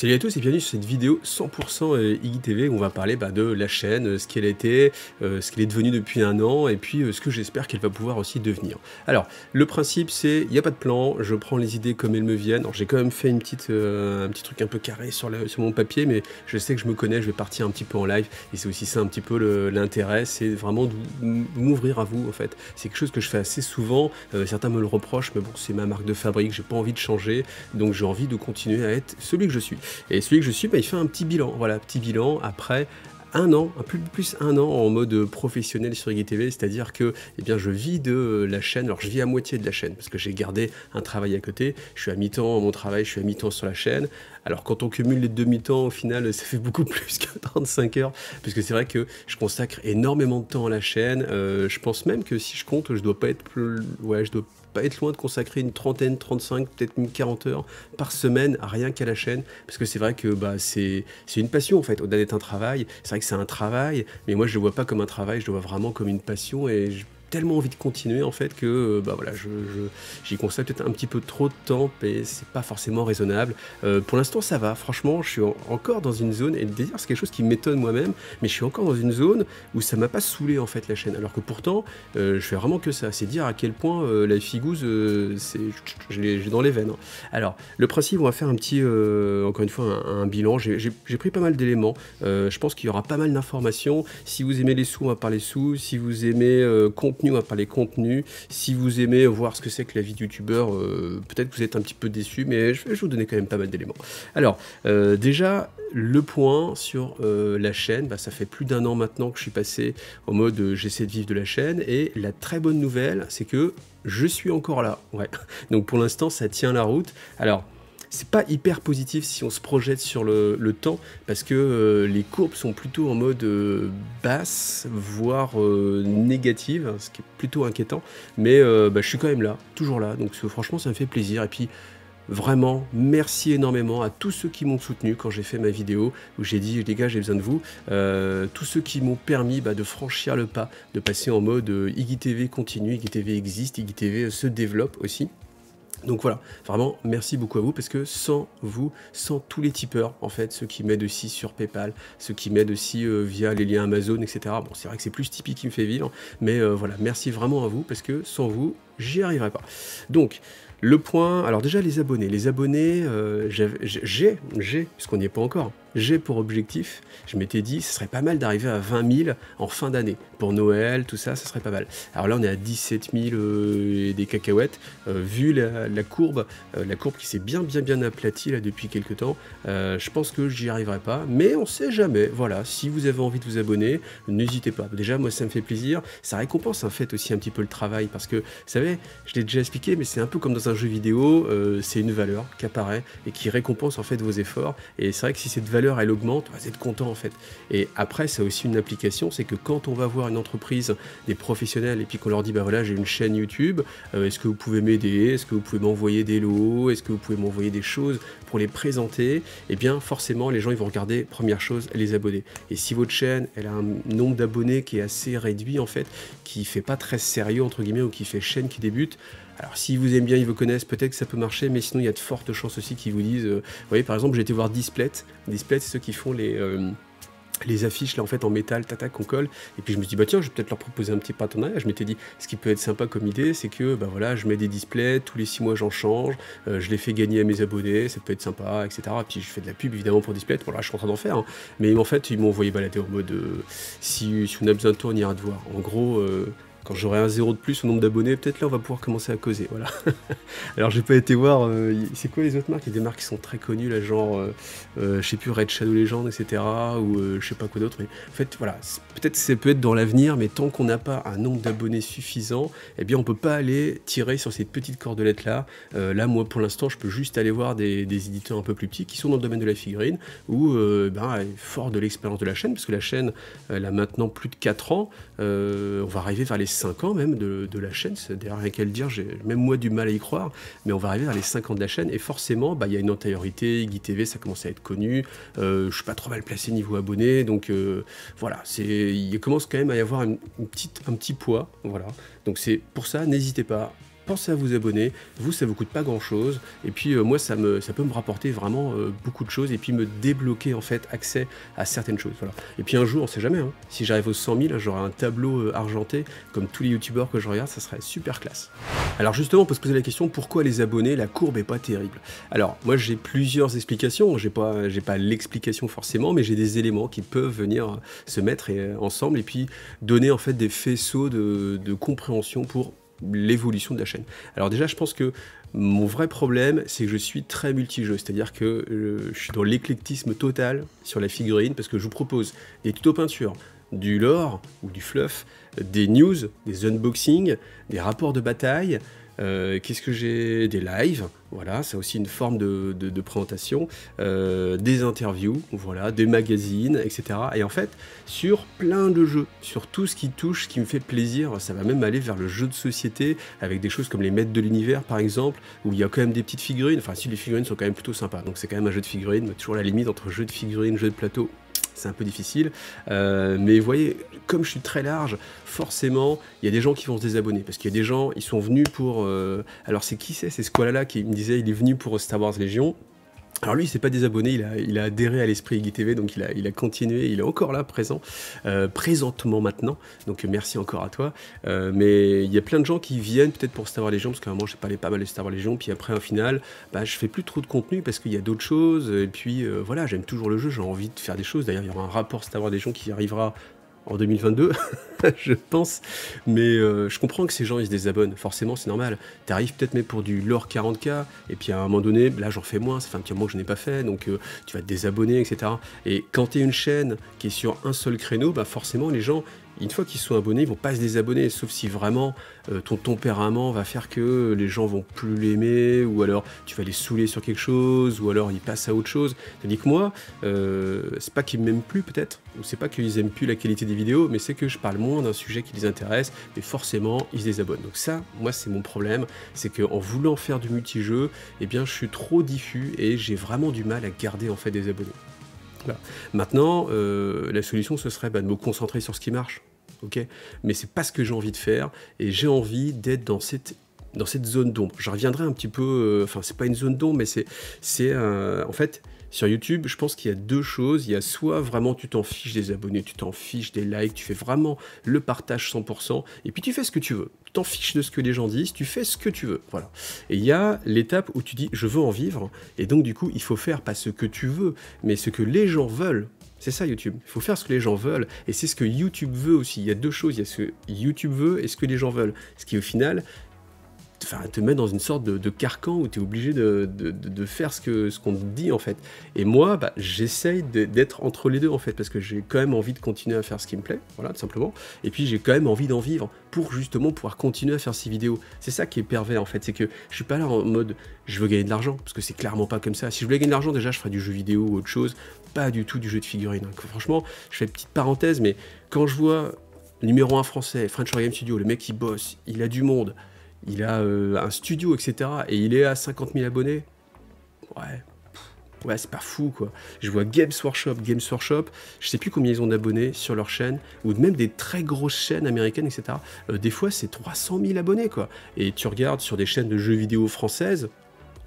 Salut à tous et bienvenue sur cette vidéo 100% IGTV où on va parler de la chaîne, ce qu'elle était, ce qu'elle est devenue depuis un an et puis ce que j'espère qu'elle va pouvoir aussi devenir. Alors, le principe c'est, il n'y a pas de plan, je prends les idées comme elles me viennent. Alors j'ai quand même fait un petit truc un peu carré sur mon papier, mais je sais que je me connais, je vais partir un petit peu en live et c'est aussi ça un petit peu l'intérêt, c'est vraiment de m'ouvrir à vous en fait. C'est quelque chose que je fais assez souvent, certains me le reprochent, mais bon c'est ma marque de fabrique, j'ai pas envie de changer, donc j'ai envie de continuer à être celui que je suis. Et celui que je suis, il fait un petit bilan, voilà, petit bilan après un an, plus un an en mode professionnel sur IGTV, c'est-à-dire que je vis de la chaîne, alors je vis à moitié de la chaîne, parce que j'ai gardé un travail à côté, je suis à mi-temps à mon travail, je suis à mi-temps sur la chaîne, alors quand on cumule les deux mi-temps, au final, ça fait beaucoup plus que 35 heures, parce que c'est vrai que je consacre énormément de temps à la chaîne, je pense même que si je compte, je dois pas être loin de consacrer une trentaine, 35, peut-être une 40 heures par semaine à rien qu'à la chaîne, parce que c'est vrai que c'est une passion en fait, au-delà d'être un travail, c'est vrai que c'est un travail, mais moi je le vois pas comme un travail, je le vois vraiment comme une passion et tellement envie de continuer en fait que j'y consacre peut-être un petit peu trop de temps et c'est pas forcément raisonnable. Pour l'instant ça va, franchement je suis encore dans une zone, et d'ailleurs c'est quelque chose qui m'étonne moi-même, mais je suis encore dans une zone où ça m'a pas saoulé en fait la chaîne, alors que pourtant je fais vraiment que ça, c'est dire à quel point la figouze je l'ai dans les veines. Alors le principe, on va faire un petit encore une fois un bilan, j'ai pris pas mal d'éléments, je pense qu'il y aura pas mal d'informations. Si vous aimez les sous, on va parler sous, si vous aimez contenu, on va parler contenu, si vous aimez voir ce que c'est que la vie de youtubeur, peut-être que vous êtes un petit peu déçu, mais je vais vous donner quand même pas mal d'éléments. Alors déjà le point sur la chaîne, ça fait plus d'un an maintenant que je suis passé en mode j'essaie de vivre de la chaîne, et la très bonne nouvelle c'est que je suis encore là, ouais. Donc pour l'instant ça tient la route. Alors c'est pas hyper positif si on se projette sur le temps, parce que les courbes sont plutôt en mode basse, voire négative, ce qui est plutôt inquiétant, mais je suis quand même là, toujours là, donc franchement ça me fait plaisir. Et puis vraiment, merci énormément à tous ceux qui m'ont soutenu quand j'ai fait ma vidéo où j'ai dit les gars j'ai besoin de vous, tous ceux qui m'ont permis de franchir le pas, de passer en mode IGTV continue, IGTV existe, IGTV se développe aussi. Donc voilà, vraiment merci beaucoup à vous, parce que sans vous, sans tous les tipeurs en fait, ceux qui m'aident aussi sur PayPal, ceux qui m'aident aussi via les liens Amazon, etc. Bon, c'est vrai que c'est plus Tipeee qui me fait vivre, mais voilà, merci vraiment à vous, parce que sans vous, j'y arriverai pas. Donc le point, alors déjà les abonnés, j'ai, puisqu'on n'y est pas encore, j'ai pour objectif, je m'étais dit, ce serait pas mal d'arriver à 20 000 en fin d'année. Pour Noël, tout ça, ça serait pas mal. Alors là, on est à 17 000 et des cacahuètes. Vu la courbe qui s'est bien aplatie là depuis quelques temps, je pense que j'y arriverai pas. Mais on sait jamais. Voilà, si vous avez envie de vous abonner, n'hésitez pas. Déjà, moi, ça me fait plaisir. Ça récompense en fait aussi un petit peu le travail, parce que, vous savez, je l'ai déjà expliqué, mais c'est un peu comme dans un jeu vidéo, c'est une valeur qui apparaît et qui récompense en fait vos efforts. Et c'est vrai que si cette valeur elle augmente, vous êtes content en fait. Et après ça a aussi une application, c'est que quand on va voir une entreprise, des professionnels, et puis qu'on leur dit voilà j'ai une chaîne YouTube, est-ce que vous pouvez m'aider, est-ce que vous pouvez m'envoyer des lots, est-ce que vous pouvez m'envoyer des choses pour les présenter, et bien forcément les gens ils vont regarder, première chose, les abonnés. Et si votre chaîne elle a un nombre d'abonnés qui est assez réduit en fait, qui fait pas très sérieux entre guillemets, ou qui fait chaîne qui débute, alors s'ils vous aiment bien, ils vous connaissent, peut-être que ça peut marcher, mais sinon il y a de fortes chances aussi qu'ils vous disent, vous voyez par exemple j'ai été voir Displet, c'est ceux qui font les affiches là en fait en métal, qu'on colle, et puis je me suis dit tiens je vais peut-être leur proposer un petit partenariat. Je m'étais dit ce qui peut être sympa comme idée, c'est que voilà, je mets des displays, tous les 6 mois j'en change, je les fais gagner à mes abonnés, ça peut être sympa, etc. Et puis je fais de la pub évidemment pour Displet, bon là je suis en train d'en faire, hein. Mais en fait ils m'ont envoyé balader en mode si on a besoin de toi on ira te voir. En gros quand j'aurai un 0 de plus au nombre d'abonnés, peut-être là on va pouvoir commencer à causer, voilà. Alors j'ai pas été voir, c'est quoi les autres marques? Il y a des marques qui sont très connues là, genre, je sais plus, Red Shadow Legend, etc. Ou je sais pas quoi d'autre, mais en fait voilà, peut-être ça peut être dans l'avenir, mais tant qu'on n'a pas un nombre d'abonnés suffisant, eh bien on peut pas aller tirer sur cette petite cordelette là. Là moi pour l'instant je peux juste aller voir des éditeurs un peu plus petits qui sont dans le domaine de la figurine, ou fort de l'expérience de la chaîne, parce que la chaîne elle a maintenant plus de 4 ans, on va arriver vers les 5 ans même de la chaîne, c'est derrière rien qu'à le dire, j'ai même moi du mal à y croire, mais on va arriver vers les 5 ans de la chaîne, et forcément il y a une antériorité, IGTV ça commence à être connu, je suis pas trop mal placé niveau abonné, donc voilà, il commence quand même à y avoir un petit poids, voilà, donc c'est pour ça, n'hésitez pas pensez à vous abonner, vous ça vous coûte pas grand chose, et puis moi ça peut me rapporter vraiment beaucoup de choses, et puis me débloquer en fait accès à certaines choses, voilà. Et puis un jour, on sait jamais, hein, si j'arrive aux 100 000, j'aurai un tableau argenté, comme tous les youtubeurs que je regarde, ça serait super classe. Alors justement, on peut se poser la question, pourquoi les abonnés, la courbe est pas terrible? Alors moi j'ai plusieurs explications, j'ai pas l'explication forcément, mais j'ai des éléments qui peuvent venir se mettre ensemble, et puis donner en fait des faisceaux de compréhension pour l'évolution de la chaîne. Alors déjà, je pense que mon vrai problème, c'est que je suis très multijeu, c'est-à-dire que je suis dans l'éclectisme total sur la figurine, parce que je vous propose des tutos peinture, du lore ou du fluff, des news, des unboxings, des rapports de bataille, qu'est-ce que j'ai, des lives, voilà, c'est aussi une forme de présentation, des interviews, voilà, des magazines, etc. Et en fait, sur plein de jeux, sur tout ce qui touche, ce qui me fait plaisir, ça va même aller vers le jeu de société, avec des choses comme les maîtres de l'univers, par exemple, où il y a quand même des petites figurines, enfin si les figurines sont quand même plutôt sympas, donc c'est quand même un jeu de figurines, mais toujours la limite entre jeu de figurines, jeu de plateau, c'est un peu difficile, mais vous voyez, comme je suis très large, forcément, il y a des gens qui vont se désabonner, parce qu'il y a des gens, ils sont venus pour... alors c'est qui c'est Squalala qui me disait, il est venu pour Star Wars Légion. Alors lui, il s'est pas désabonné, il a adhéré à l'esprit IGTV, donc il a continué, il est encore là, présentement maintenant, donc merci encore à toi. Mais il y a plein de gens qui viennent peut-être pour Star Wars Légion, parce qu'à un moment, j'ai parlé pas mal de Star Wars Légion, puis après, au final, bah, je fais plus trop de contenu, parce qu'il y a d'autres choses, et puis voilà, j'aime toujours le jeu, j'ai envie de faire des choses. D'ailleurs, il y aura un rapport Star Wars Légion qui arrivera en 2022, je pense, mais je comprends que ces gens ils se désabonnent, forcément c'est normal, t'arrives peut-être mais pour du lore 40K, et puis à un moment donné, là j'en fais moins, ça fait un petit moment que je n'ai pas fait, donc tu vas te désabonner, etc. Et quand t'es une chaîne qui est sur un seul créneau, bah forcément les gens, une fois qu'ils sont abonnés, ils vont pas se désabonner, sauf si vraiment ton tempérament va faire que les gens vont plus l'aimer, ou alors tu vas les saouler sur quelque chose, ou alors ils passent à autre chose. Tandis que moi, c'est pas qu'ils m'aiment plus peut-être, ou c'est pas qu'ils aiment plus la qualité des vidéos, mais c'est que je parle moins d'un sujet qui les intéresse, et forcément ils se désabonnent. Donc ça, moi c'est mon problème, c'est qu'en voulant faire du multijeu, eh bien je suis trop diffus, et j'ai vraiment du mal à garder en fait des abonnés. Voilà. Maintenant, la solution, ce serait de me concentrer sur ce qui marche, ok, mais c'est pas ce que j'ai envie de faire, et j'ai envie d'être dans cette zone d'ombre. Je reviendrai un petit peu, enfin, c'est pas une zone d'ombre, mais c'est en fait, sur YouTube, je pense qu'il y a deux choses. Il y a soit vraiment tu t'en fiches des abonnés, tu t'en fiches des likes, tu fais vraiment le partage 100%, et puis tu fais ce que tu veux. Tu t'en fiches de ce que les gens disent, tu fais ce que tu veux, voilà. Et il y a l'étape où tu dis je veux en vivre, et donc du coup il faut faire pas ce que tu veux, mais ce que les gens veulent. C'est ça YouTube, il faut faire ce que les gens veulent, et c'est ce que YouTube veut aussi. Il y a deux choses, il y a ce que YouTube veut et ce que les gens veulent, ce qui au final... Enfin, te mettre dans une sorte de carcan où tu es obligé de faire ce qu'on te dit en fait. Et moi, bah, j'essaye d'être entre les deux en fait, parce que j'ai quand même envie de continuer à faire ce qui me plaît, voilà, tout simplement. Et puis j'ai quand même envie d'en vivre pour justement pouvoir continuer à faire ces vidéos. C'est ça qui est pervers en fait, c'est que je suis pas là en mode je veux gagner de l'argent, parce que c'est clairement pas comme ça. Si je voulais gagner de l'argent, déjà je ferais du jeu vidéo ou autre chose, pas du tout du jeu de figurines. Donc, franchement, je fais une petite parenthèse, mais quand je vois numéro 1 français, French Game Studio, le mec il bosse, il a du monde, il a un studio, etc. Et il est à 50 000 abonnés. Ouais, c'est pas fou, quoi. Je vois Games Workshop, je sais plus combien ils ont d'abonnés sur leur chaîne, ou même des très grosses chaînes américaines, etc. Des fois, c'est 300 000 abonnés, quoi. Et tu regardes sur des chaînes de jeux vidéo françaises,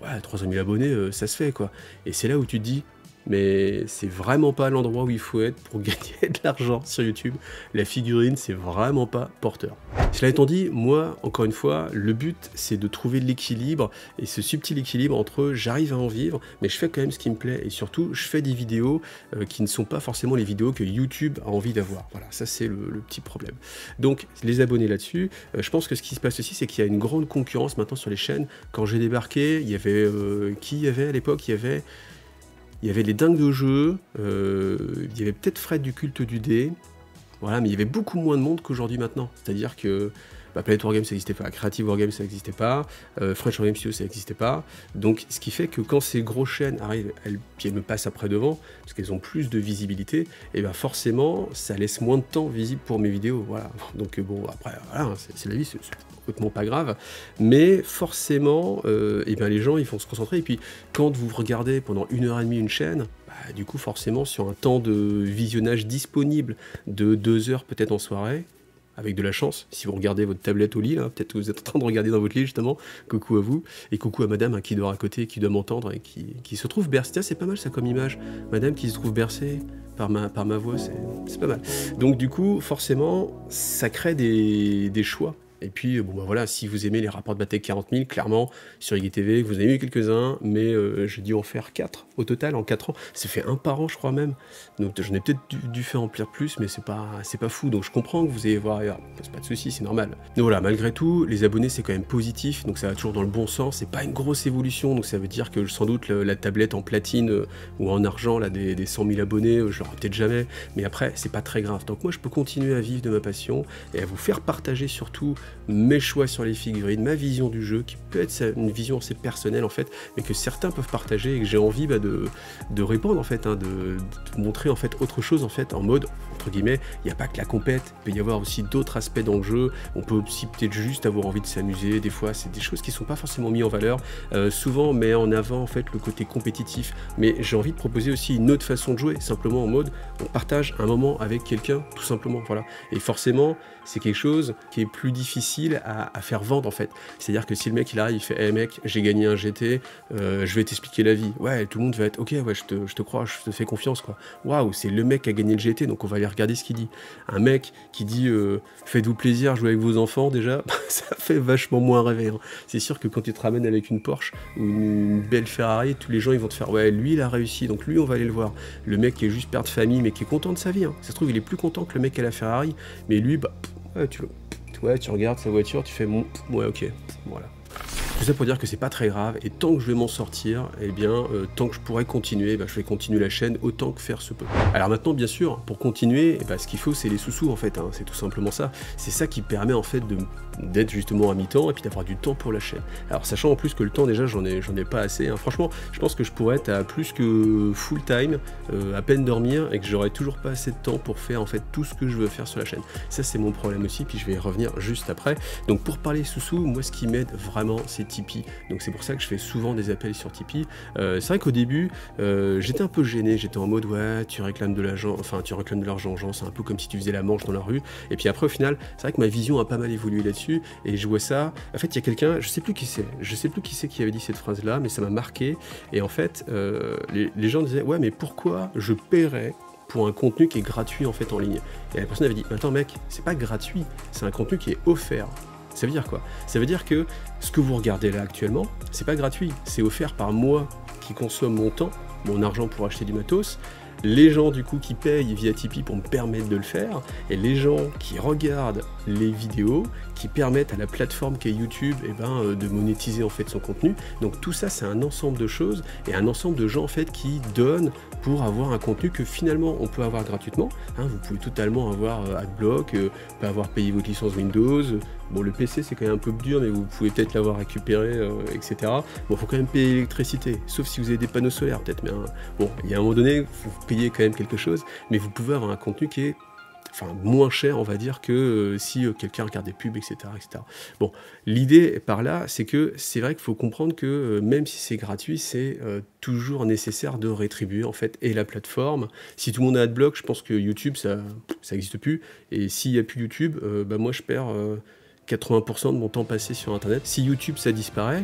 ouais, 300 000 abonnés, ça se fait, quoi. Et c'est là où tu te dis... Mais c'est vraiment pas l'endroit où il faut être pour gagner de l'argent sur YouTube. La figurine, c'est vraiment pas porteur. Cela étant dit, moi, encore une fois, le but, c'est de trouver l'équilibre, et ce subtil équilibre entre j'arrive à en vivre, mais je fais quand même ce qui me plaît, et surtout, je fais des vidéos qui ne sont pas forcément les vidéos que YouTube a envie d'avoir. Voilà, ça c'est le petit problème. Donc, les abonnés là-dessus, je pense que ce qui se passe aussi, c'est qu'il y a une grande concurrence maintenant sur les chaînes. Quand j'ai débarqué, il y avait... qui y avait à l'époque? Il y avait les dingues de jeu, il y avait peut-être Fred du culte du dé, voilà, mais il y avait beaucoup moins de monde qu'aujourd'hui maintenant. C'est-à-dire que Planet Wargames ça n'existait pas, Creative Wargames ça n'existait pas, French Wargames Studio ça n'existait pas. Donc ce qui fait que quand ces grosses chaînes arrivent, puis elles me passent après devant, parce qu'elles ont plus de visibilité, et bien forcément ça laisse moins de temps visible pour mes vidéos. Voilà. Donc bon, après, voilà, c'est la vie, c'est complètement pas grave, mais forcément, et bien les gens ils vont se concentrer, et puis quand vous regardez pendant 1h30 une chaîne, bah, du coup forcément sur un temps de visionnage disponible de 2 heures peut-être en soirée, avec de la chance, si vous regardez votre tablette au lit, là, peut-être que vous êtes en train de regarder dans votre lit justement, coucou à vous, et coucou à madame hein, qui dort à côté, qui doit m'entendre et qui se trouve bercée. Tiens, c'est pas mal ça comme image, madame qui se trouve bercée par ma voix, c'est pas mal. Donc du coup, forcément, ça crée des choix. Et puis, bon bah voilà, si vous aimez les rapports de bataille 40 000, clairement, sur IGTV, vous en avez eu quelques-uns, mais j'ai dû en faire 4 au total en 4 ans. C'est fait un par an, je crois même. Donc j'en ai peut-être dû faire remplir plus, mais c'est pas fou. Donc je comprends que vous allez voir ailleurs. C'est pas de soucis, c'est normal. Donc voilà, malgré tout, les abonnés, c'est quand même positif, donc ça va toujours dans le bon sens. C'est pas une grosse évolution, donc ça veut dire que sans doute la tablette en platine ou en argent, là, des 100 000 abonnés, je l'aurai peut-être jamais. Mais après, c'est pas très grave. Donc moi, je peux continuer à vivre de ma passion et à vous faire partager surtout mes choix sur les figurines, ma vision du jeu, qui peut être une vision assez personnelle en fait, mais que certains peuvent partager et que j'ai envie de répandre en fait, hein, de montrer en fait autre chose en fait, en mode, entre guillemets, il n'y a pas que la compète, il peut y avoir aussi d'autres aspects dans le jeu, on peut aussi peut-être juste avoir envie de s'amuser, des fois c'est des choses qui ne sont pas forcément mises en valeur, souvent on met en avant en fait le côté compétitif, mais j'ai envie de proposer aussi une autre façon de jouer, simplement en mode, on partage un moment avec quelqu'un, tout simplement, voilà, et forcément, c'est quelque chose qui est plus difficile à faire vendre en fait. C'est-à-dire que si le mec il arrive, il fait hey mec, j'ai gagné un GT, je vais t'expliquer la vie. Ouais, tout le monde va être ok, ouais, je te crois, je te fais confiance quoi. Waouh, c'est le mec qui a gagné le GT, donc on va aller regarder ce qu'il dit. Un mec qui dit faites-vous plaisir, jouez avec vos enfants, déjà, ça fait vachement moins rêver. Hein. C'est sûr que quand tu te ramènes avec une Porsche ou une belle Ferrari, tous les gens ils vont te faire ouais, lui il a réussi, donc lui on va aller le voir. Le mec qui est juste père de famille mais qui est content de sa vie. Hein. Ça se trouve il est plus content que le mec à la Ferrari, mais lui bah ouais, tu regardes sa voiture, tu fais ouais ok, voilà. Tout ça pour dire que c'est pas très grave, et tant que je vais m'en sortir, eh bien, tant que je pourrai continuer, je vais continuer la chaîne autant que faire se peut. Alors maintenant, bien sûr, pour continuer, ce qu'il faut, c'est les sous-sous, en fait, hein, c'est tout simplement ça. C'est ça qui permet, en fait, d'être justement à mi-temps, et puis d'avoir du temps pour la chaîne. Alors, sachant en plus que le temps, déjà, j'en ai pas assez, hein. Franchement, je pense que je pourrais être à plus que full-time, à peine dormir, et que j'aurais toujours pas assez de temps pour faire, en fait, tout ce que je veux faire sur la chaîne. Ça, c'est mon problème aussi, puis je vais y revenir juste après. Donc, pour parler sous-sous, moi, ce qui m'aide vraiment, c'est Tipeee. Donc c'est pour ça que je fais souvent des appels sur Tipeee. C'est vrai qu'au début, j'étais un peu gêné, j'étais en mode ouais, tu réclames de l'argent, genre c'est un peu comme si tu faisais la manche dans la rue. Et puis après au final, c'est vrai que ma vision a pas mal évolué là-dessus, et je vois ça. En fait, il y a quelqu'un, je sais plus qui c'est qui avait dit cette phrase-là, mais ça m'a marqué. Et en fait, les gens disaient ouais, mais pourquoi je paierais pour un contenu qui est gratuit en fait en ligne? Et la personne avait dit attends mec, c'est pas gratuit, c'est un contenu qui est offert. Ça veut dire quoi? Ça veut dire que ce que vous regardez là actuellement, c'est pas gratuit, c'est offert par moi qui consomme mon temps, mon argent pour acheter du matos, les gens du coup qui payent via Tipeee pour me permettre de le faire, et les gens qui regardent les vidéos qui permettent à la plateforme qu'est YouTube de monétiser en fait son contenu. Donc tout ça c'est un ensemble de choses et un ensemble de gens en fait qui donnent pour avoir un contenu que finalement on peut avoir gratuitement. Hein, vous pouvez totalement avoir Adblock, pas avoir payé votre licence Windows. Bon, le PC c'est quand même un peu dur, mais vous pouvez peut-être l'avoir récupéré, etc. Bon, faut quand même payer l'électricité, sauf si vous avez des panneaux solaires peut-être, mais bon, il y a un moment donné, vous payez quand même quelque chose, mais vous pouvez avoir un contenu qui est moins cher, on va dire, que si quelqu'un regarde des pubs, etc., etc. Bon, l'idée par là, c'est que c'est vrai qu'il faut comprendre que même si c'est gratuit, c'est toujours nécessaire de rétribuer, en fait, et la plateforme. Si tout le monde a Adblock, je pense que YouTube, ça n'existe plus, et s'il n'y a plus YouTube, moi, je perds 80% de mon temps passé sur Internet. Si YouTube, ça disparaît,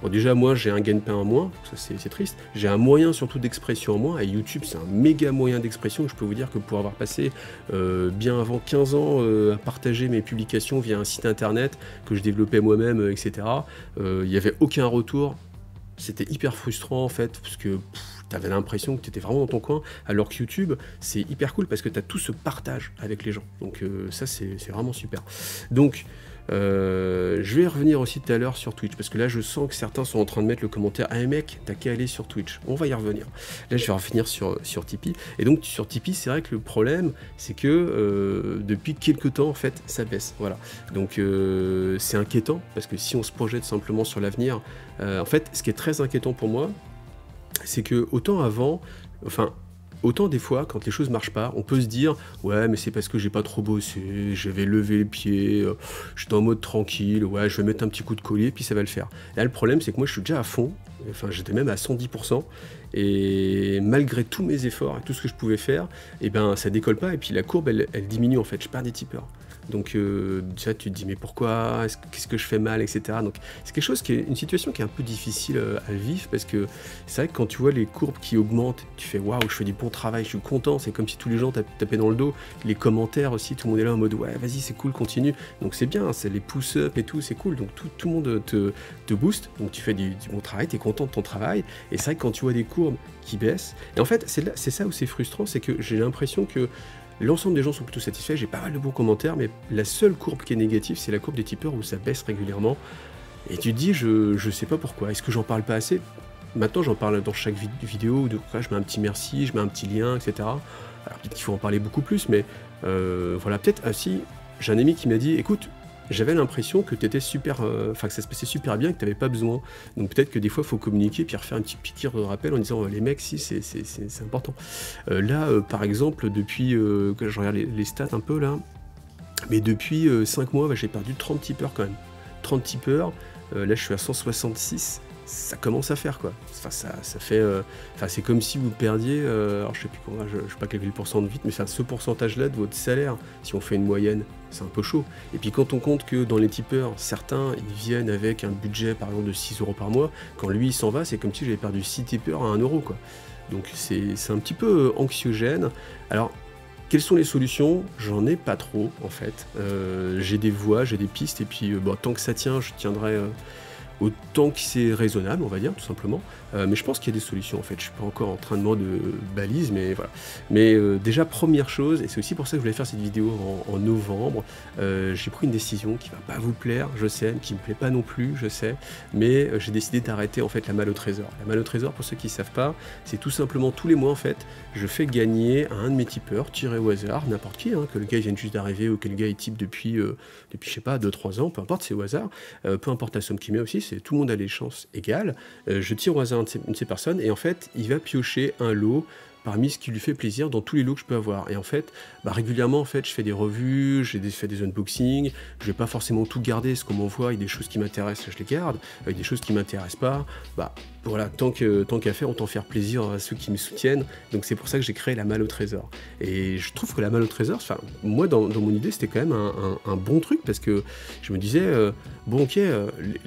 bon, déjà, moi, j'ai un gagne-pain en moins, ça c'est triste. J'ai un moyen surtout d'expression en moins, et YouTube, c'est un méga moyen d'expression. Je peux vous dire que pour avoir passé bien avant 15 ans à partager mes publications via un site internet que je développais moi-même, etc., il n'y avait aucun retour. C'était hyper frustrant en fait, parce que tu avais l'impression que tu étais vraiment dans ton coin, alors que YouTube, c'est hyper cool parce que tu as tout ce partage avec les gens. Donc ça, c'est vraiment super. Donc, je vais revenir aussi tout à l'heure sur Twitch, parce que là je sens que certains sont en train de mettre le commentaire ah mec, t'as qu'à aller sur Twitch. On va y revenir. Là je vais revenir sur Tipeee. Et donc sur Tipeee, c'est vrai que le problème c'est que depuis quelques temps en fait ça baisse. Voilà. Donc c'est inquiétant, parce que si on se projette simplement sur l'avenir, en fait ce qui est très inquiétant pour moi, c'est que autant avant, autant des fois, quand les choses marchent pas, on peut se dire « Ouais, mais c'est parce que j'ai pas trop bossé, j'avais levé les pieds, j'étais en mode tranquille, ouais, je vais mettre un petit coup de collier, puis ça va le faire. » Là, le problème, c'est que moi, je suis déjà à fond, j'étais même à 110%, et malgré tous mes efforts et tout ce que je pouvais faire, ça décolle pas, et puis la courbe, elle diminue, en fait, je perds des tipeurs. Donc déjà tu te dis mais pourquoi, qu'est-ce que je fais mal, etc. Donc c'est quelque chose qui est une situation qui est un peu difficile à vivre parce que c'est vrai que quand tu vois les courbes qui augmentent, tu fais waouh, je fais du bon travail, je suis content, c'est comme si tous les gens tapaient dans le dos. Les commentaires aussi, tout le monde est là en mode ouais vas-y c'est cool, continue. Donc c'est bien, c'est les push-up et tout, c'est cool. Donc tout le monde te booste, donc tu fais du bon travail, tu es content de ton travail. Et c'est vrai que quand tu vois des courbes qui baissent, et en fait c'est ça où c'est frustrant, c'est que j'ai l'impression que l'ensemble des gens sont plutôt satisfaits, j'ai pas mal de bons commentaires, mais la seule courbe qui est négative, c'est la courbe des tipeurs où ça baisse régulièrement. Et tu te dis, je sais pas pourquoi, est-ce que j'en parle pas assez? Maintenant, j'en parle dans chaque vidéo, je mets un petit merci, je mets un petit lien, etc. Alors peut-être qu'il faut en parler beaucoup plus, mais voilà, peut-être, si, j'ai un ami qui m'a dit, écoute, j'avais l'impression que t'étais super, enfin que ça se passait super bien et que t'avais pas besoin. Donc peut-être que des fois, il faut communiquer puis refaire un petit piqûre de rappel en disant, les mecs, si, c'est important. Là, par exemple, depuis que je regarde les stats un peu là, mais depuis 5 mois, j'ai perdu 30 tipeurs quand même. 30 tipeurs, là je suis à 166. Ça commence à faire quoi. Enfin, ça fait. Enfin, c'est comme si vous perdiez. Alors, je sais plus comment, je sais pas calculer le pourcent de vite, mais enfin, ce pourcentage-là de votre salaire, si on fait une moyenne, c'est un peu chaud. Et puis, quand on compte que dans les tipeurs, certains ils viennent avec un budget par exemple de 6 € par mois, quand lui il s'en va, c'est comme si j'avais perdu 6 tipeurs à 1 € quoi. Donc, c'est un petit peu anxiogène. Alors, quelles sont les solutions? J'en ai pas trop en fait. J'ai des voies, j'ai des pistes, et puis bon, tant que ça tient, je tiendrai. Autant que c'est raisonnable, on va dire, tout simplement. Mais je pense qu'il y a des solutions, en fait. Je suis pas encore en train de me de balise, mais voilà. Mais déjà, première chose, et c'est aussi pour ça que je voulais faire cette vidéo en novembre, j'ai pris une décision qui va pas vous plaire, je sais, qui me plaît pas non plus, je sais, mais j'ai décidé d'arrêter, en fait, la malle au trésor. La malle au trésor, pour ceux qui savent pas, c'est tout simplement tous les mois, en fait, je fais gagner à un de mes tipeurs, tiré au hasard, n'importe qui, hein, que le gars il vienne juste d'arriver ou que le gars il type depuis je sais pas, 2-3 ans, peu importe, c'est au hasard, peu importe la somme qu'il met aussi, c'est tout le monde a les chances égales. Je tire au hasard une de ces personnes et en fait, il va piocher un lot parmi ce qui lui fait plaisir dans tous les lots que je peux avoir. Et en fait, régulièrement, en fait, je fais des revues, fais des unboxings, je vais pas forcément tout garder, ce qu'on m'envoie, il y a des choses qui m'intéressent, je les garde, il y a des choses qui m'intéressent pas, voilà, tant qu'à faire, autant faire plaisir à ceux qui me soutiennent, donc c'est pour ça que j'ai créé la malle au trésor. Et je trouve que la malle au trésor, enfin, moi, dans mon idée, c'était quand même un bon truc, parce que je me disais, bon, ok,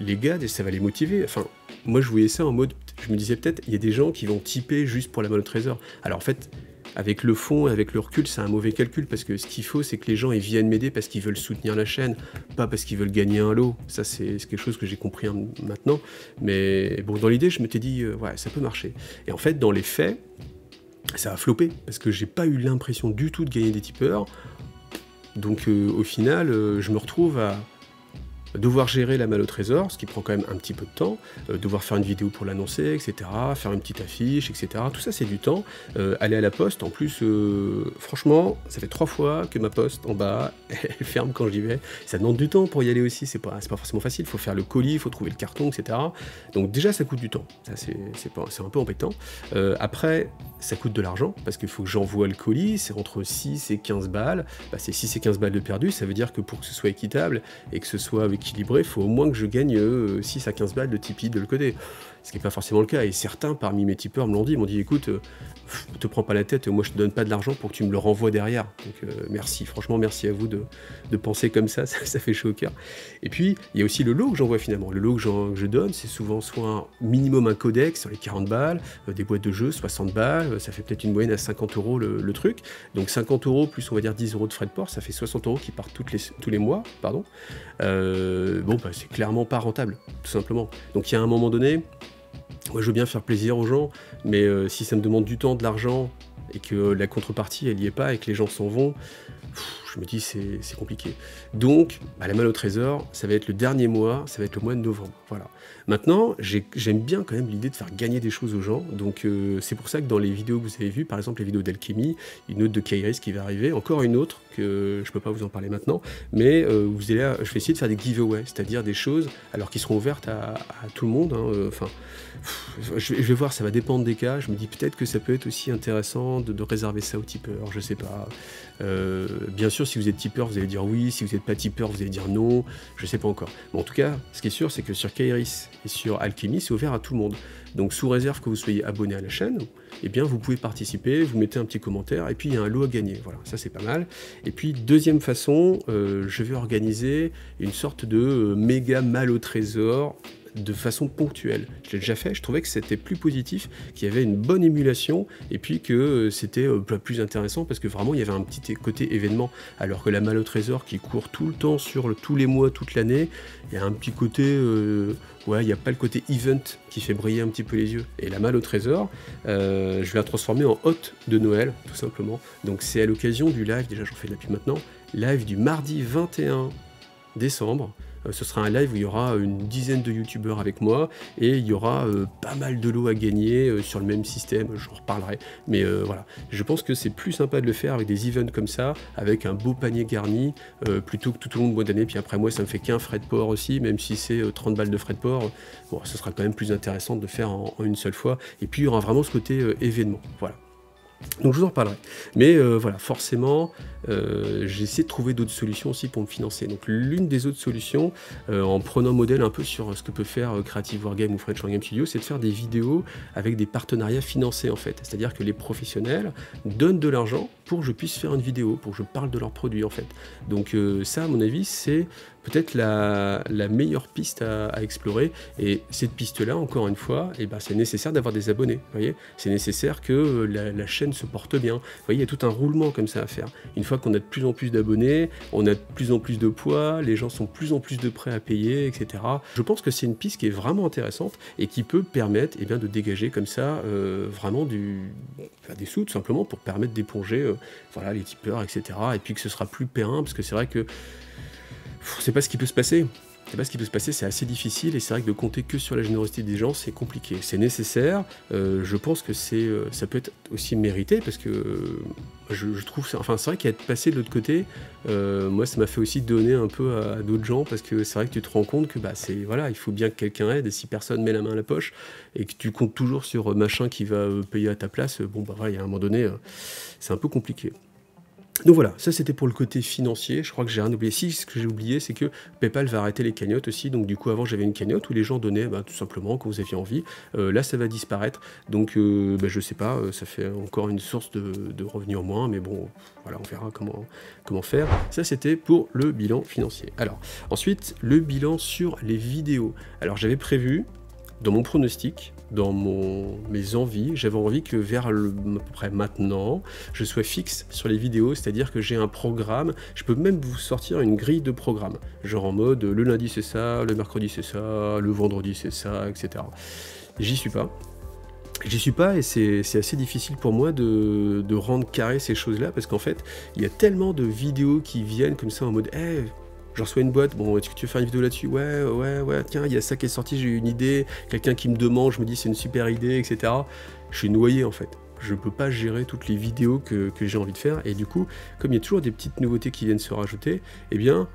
les gars, ça va les motiver, enfin, moi, je voyais ça en mode, je me disais peut-être, il y a des gens qui vont typer juste pour la malle au trésor. Alors en fait, avec le fond et avec le recul, c'est un mauvais calcul, parce que ce qu'il faut, c'est que les gens ils viennent m'aider parce qu'ils veulent soutenir la chaîne, pas parce qu'ils veulent gagner un lot. Ça, c'est quelque chose que j'ai compris maintenant. Mais bon, dans l'idée, je m'étais dit, ouais, ça peut marcher. Et en fait, dans les faits, ça a floppé, parce que j'ai pas eu l'impression du tout de gagner des tipeurs. Donc au final, je me retrouve à devoir gérer la malle au trésor, ce qui prend quand même un petit peu de temps, devoir faire une vidéo pour l'annoncer, etc., faire une petite affiche, etc., tout ça c'est du temps, aller à la poste, en plus, franchement, ça fait 3 fois que ma poste, en bas, elle ferme quand j'y vais, ça demande du temps pour y aller aussi, c'est pas forcément facile, il faut faire le colis, il faut trouver le carton, etc., donc déjà ça coûte du temps, ça c'est un peu embêtant, après, ça coûte de l'argent, parce qu'il faut que j'envoie le colis, c'est entre 6 et 15 balles, c'est 6 et 15 balles de perdu, ça veut dire que pour que ce soit équitable, et que ce soit équilibré, il faut au moins que je gagne 6 à 15 balles de Tipeee de le côté. Ce qui n'est pas forcément le cas. Et certains parmi mes tipeurs me l'ont dit, ils m'ont dit écoute, te prends pas la tête, moi je te donne pas de l'argent pour que tu me le renvoies derrière. Donc merci, franchement merci à vous de penser comme ça, ça fait chaud au cœur. Et puis il y a aussi le lot que j'envoie finalement. Le lot que je donne, c'est souvent soit minimum un codex sur les 40 balles, des boîtes de jeux 60 balles, ça fait peut-être une moyenne à 50 € le truc. Donc 50 € plus on va dire 10 € de frais de port, ça fait 60 € qui partent tous les mois, pardon. C'est clairement pas rentable, tout simplement. Donc il y a un moment donné, moi je veux bien faire plaisir aux gens, mais si ça me demande du temps, de l'argent, et que la contrepartie elle y est pas, et que les gens s'en vont, je me dis c'est compliqué. Donc la malle au trésor, ça va être le dernier mois, ça va être le mois de novembre, voilà. Maintenant, j'aime bien quand même l'idée de faire gagner des choses aux gens, donc c'est pour ça que dans les vidéos que vous avez vues, par exemple les vidéos d'Alchemy, une autre de Kairis qui va arriver, encore une autre, que je peux pas vous en parler maintenant, mais vous allez, je vais essayer de faire des giveaways, c'est-à-dire des choses, alors qui seront ouvertes à tout le monde, enfin, je vais voir, ça va dépendre des cas, je me dis peut-être que ça peut être aussi intéressant de réserver ça aux tipeurs, je sais pas, bien sûr sûr, si vous êtes tipeur, vous allez dire oui, si vous n'êtes pas tipeur, vous allez dire non, je sais pas encore. Mais en tout cas, ce qui est sûr, c'est que sur Kairis et sur Alchemy, c'est ouvert à tout le monde. Donc sous réserve que vous soyez abonné à la chaîne, eh bien vous pouvez participer, vous mettez un petit commentaire, et puis il y a un lot à gagner. Voilà, ça c'est pas mal. Et puis deuxième façon, je vais organiser une sorte de méga mal au trésor, de façon ponctuelle. Je l'ai déjà fait, je trouvais que c'était plus positif, qu'il y avait une bonne émulation, et puis que c'était plus intéressant, parce que vraiment il y avait un petit côté événement, alors que la Malle au Trésor qui court tout le temps, sur tous les mois, toute l'année, il y a un petit côté, ouais, il n'y a pas le côté event qui fait briller un petit peu les yeux. Et la Malle au Trésor, je vais la transformer en hôte de Noël, tout simplement. Donc c'est à l'occasion du live, déjà j'en fais depuis maintenant, live du mardi 21 décembre. Ce sera un live où il y aura une dizaine de youtubeurs avec moi et il y aura pas mal de lots à gagner sur le même système, j'en reparlerai. Mais voilà, je pense que c'est plus sympa de le faire avec des events comme ça, avec un beau panier garni, plutôt que tout au long de mois d'année. Puis après moi, ça me fait qu'un frais de port aussi, même si c'est 30 balles de frais de port. Bon, ce sera quand même plus intéressant de le faire en une seule fois. Et puis il y aura vraiment ce côté événement. Voilà. Donc je vous en reparlerai. Mais voilà, forcément, j'ai essayé de trouver d'autres solutions aussi pour me financer. Donc l'une des autres solutions, en prenant modèle un peu sur ce que peut faire Creative Wargame ou French Wargame Studio, c'est de faire des vidéos avec des partenariats financés en fait. C'est-à-dire que les professionnels donnent de l'argent pour que je puisse faire une vidéo, pour que je parle de leurs produits en fait. Donc ça, à mon avis, c'est peut-être la meilleure piste à explorer. Et cette piste-là, encore une fois, eh ben, c'est nécessaire d'avoir des abonnés. Vous voyez, c'est nécessaire que la chaîne se porte bien. Vous voyez, il y a tout un roulement comme ça à faire. Une fois qu'on a de plus en plus d'abonnés, on a de plus en plus de poids, les gens sont de plus en plus de prêts à payer, etc. Je pense que c'est une piste qui est vraiment intéressante et qui peut permettre eh bien, de dégager comme ça vraiment des sous, tout simplement, pour permettre d'éponger voilà, les tipeurs, etc. Et puis que ce sera plus périn, parce que c'est vrai que c'est pas ce qui peut se passer. C'est pas ce qui peut se passer, c'est assez difficile, et c'est vrai que de compter que sur la générosité des gens, c'est compliqué. C'est nécessaire, je pense que ça peut être aussi mérité, parce que je trouve ça... Enfin, c'est vrai qu'être passé de l'autre côté, moi, ça m'a fait aussi donner un peu à d'autres gens, parce que c'est vrai que tu te rends compte que, bah, voilà, il faut bien que quelqu'un aide, et si personne met la main à la poche, et que tu comptes toujours sur machin qui va payer à ta place, bon, bah voilà, il y a un moment donné, c'est un peu compliqué. Donc voilà, ça c'était pour le côté financier. Je crois que j'ai rien oublié. Si, ce que j'ai oublié, c'est que PayPal va arrêter les cagnottes aussi. Donc du coup, avant j'avais une cagnotte où les gens donnaient tout simplement quand vous aviez envie. Là, ça va disparaître. Donc je sais pas, ça fait encore une source de revenus en moins. Mais bon, voilà, on verra comment faire. Ça c'était pour le bilan financier. Alors, ensuite, le bilan sur les vidéos. Alors j'avais prévu, dans mon pronostic, dans mes envies, j'avais envie que vers à peu près maintenant, je sois fixe sur les vidéos, c'est-à-dire que j'ai un programme, je peux même vous sortir une grille de programme, genre en mode le lundi c'est ça, le mercredi c'est ça, le vendredi c'est ça, etc. J'y suis pas. J'y suis pas, et c'est assez difficile pour moi de rendre carré ces choses-là, parce qu'en fait, il y a tellement de vidéos qui viennent comme ça en mode hey, je reçois une boîte, bon, est-ce que tu veux faire une vidéo là-dessus? Ouais, tiens, il y a ça qui est sorti, j'ai eu une idée, quelqu'un qui me demande, je me dis c'est une super idée, etc. Je suis noyé en fait. Je peux pas gérer toutes les vidéos que j'ai envie de faire, et du coup, comme il y a toujours des petites nouveautés qui viennent se rajouter, eh bien,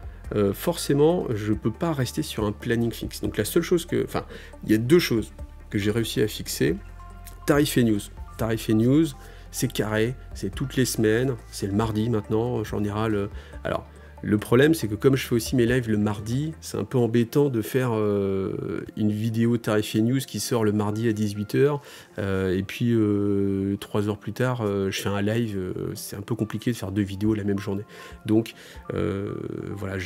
forcément, je peux pas rester sur un planning fixe. Donc la seule chose enfin, il y a deux choses que j'ai réussi à fixer. Tarif et news. Tarif et news, c'est carré, c'est toutes les semaines, c'est le mardi maintenant, en général. Alors, le problème, c'est que comme je fais aussi mes lives le mardi, c'est un peu embêtant de faire une vidéo tarif et news qui sort le mardi à 18h, et puis 3 heures plus tard, je fais un live, c'est un peu compliqué de faire deux vidéos la même journée. Donc, voilà,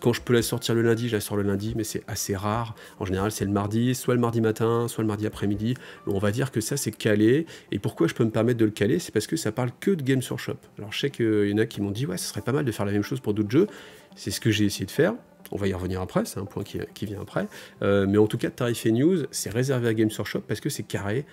quand je peux la sortir le lundi, je la sors le lundi, mais c'est assez rare. En général, c'est le mardi, soit le mardi matin, soit le mardi après-midi. On va dire que ça, c'est calé. Et pourquoi je peux me permettre de le caler? C'est parce que ça parle que de Games Workshop. Alors, je sais qu'il y en a qui m'ont dit, ouais, ce serait pas mal de faire la même chose pour d'autres jeux. C'est ce que j'ai essayé de faire. On va y revenir après, c'est un point qui vient après. Mais en tout cas, Tarif et News, c'est réservé à Games Workshop parce que c'est carré.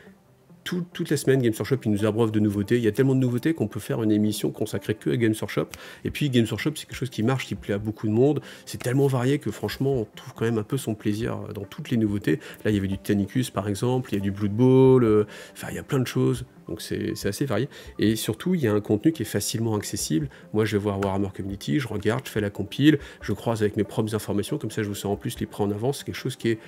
Toute la semaine, Games Workshop, ils nous abreuvent de nouveautés. Il y a tellement de nouveautés qu'on peut faire une émission consacrée que à Games Workshop. Et puis, Games Workshop, c'est quelque chose qui marche, qui plaît à beaucoup de monde. C'est tellement varié que, franchement, on trouve quand même un peu son plaisir dans toutes les nouveautés. Là, il y avait du Titanicus, par exemple. Il y a du Blood Bowl. Enfin, il y a plein de choses. Donc, c'est assez varié. Et surtout, il y a un contenu qui est facilement accessible. Moi, je vais voir Warhammer Community, je regarde, je fais la compile, je croise avec mes propres informations. Comme ça, je vous sors en plus les prêts en avance. C'est quelque chose qui est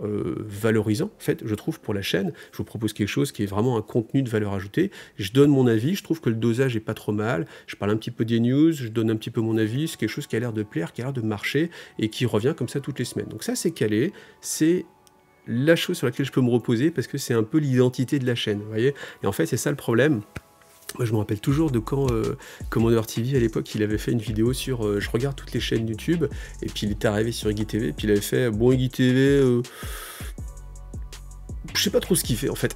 valorisant, en fait, je trouve, pour la chaîne. Je vous propose quelque chose qui est vraiment un contenu de valeur ajoutée. Je donne mon avis, je trouve que le dosage est pas trop mal. Je parle un petit peu des news, je donne un petit peu mon avis, c'est quelque chose qui a l'air de plaire, qui a l'air de marcher, et qui revient comme ça toutes les semaines. Donc ça, c'est calé, c'est la chose sur laquelle je peux me reposer, parce que c'est un peu l'identité de la chaîne, vous voyez. Et en fait, c'est ça le problème. Moi, je me rappelle toujours de quand Commander TV, à l'époque, il avait fait une vidéo sur je regarde toutes les chaînes YouTube, et puis il était arrivé sur IGTV, puis il avait fait, bon, IGTV, je sais pas trop ce qu'il fait en fait,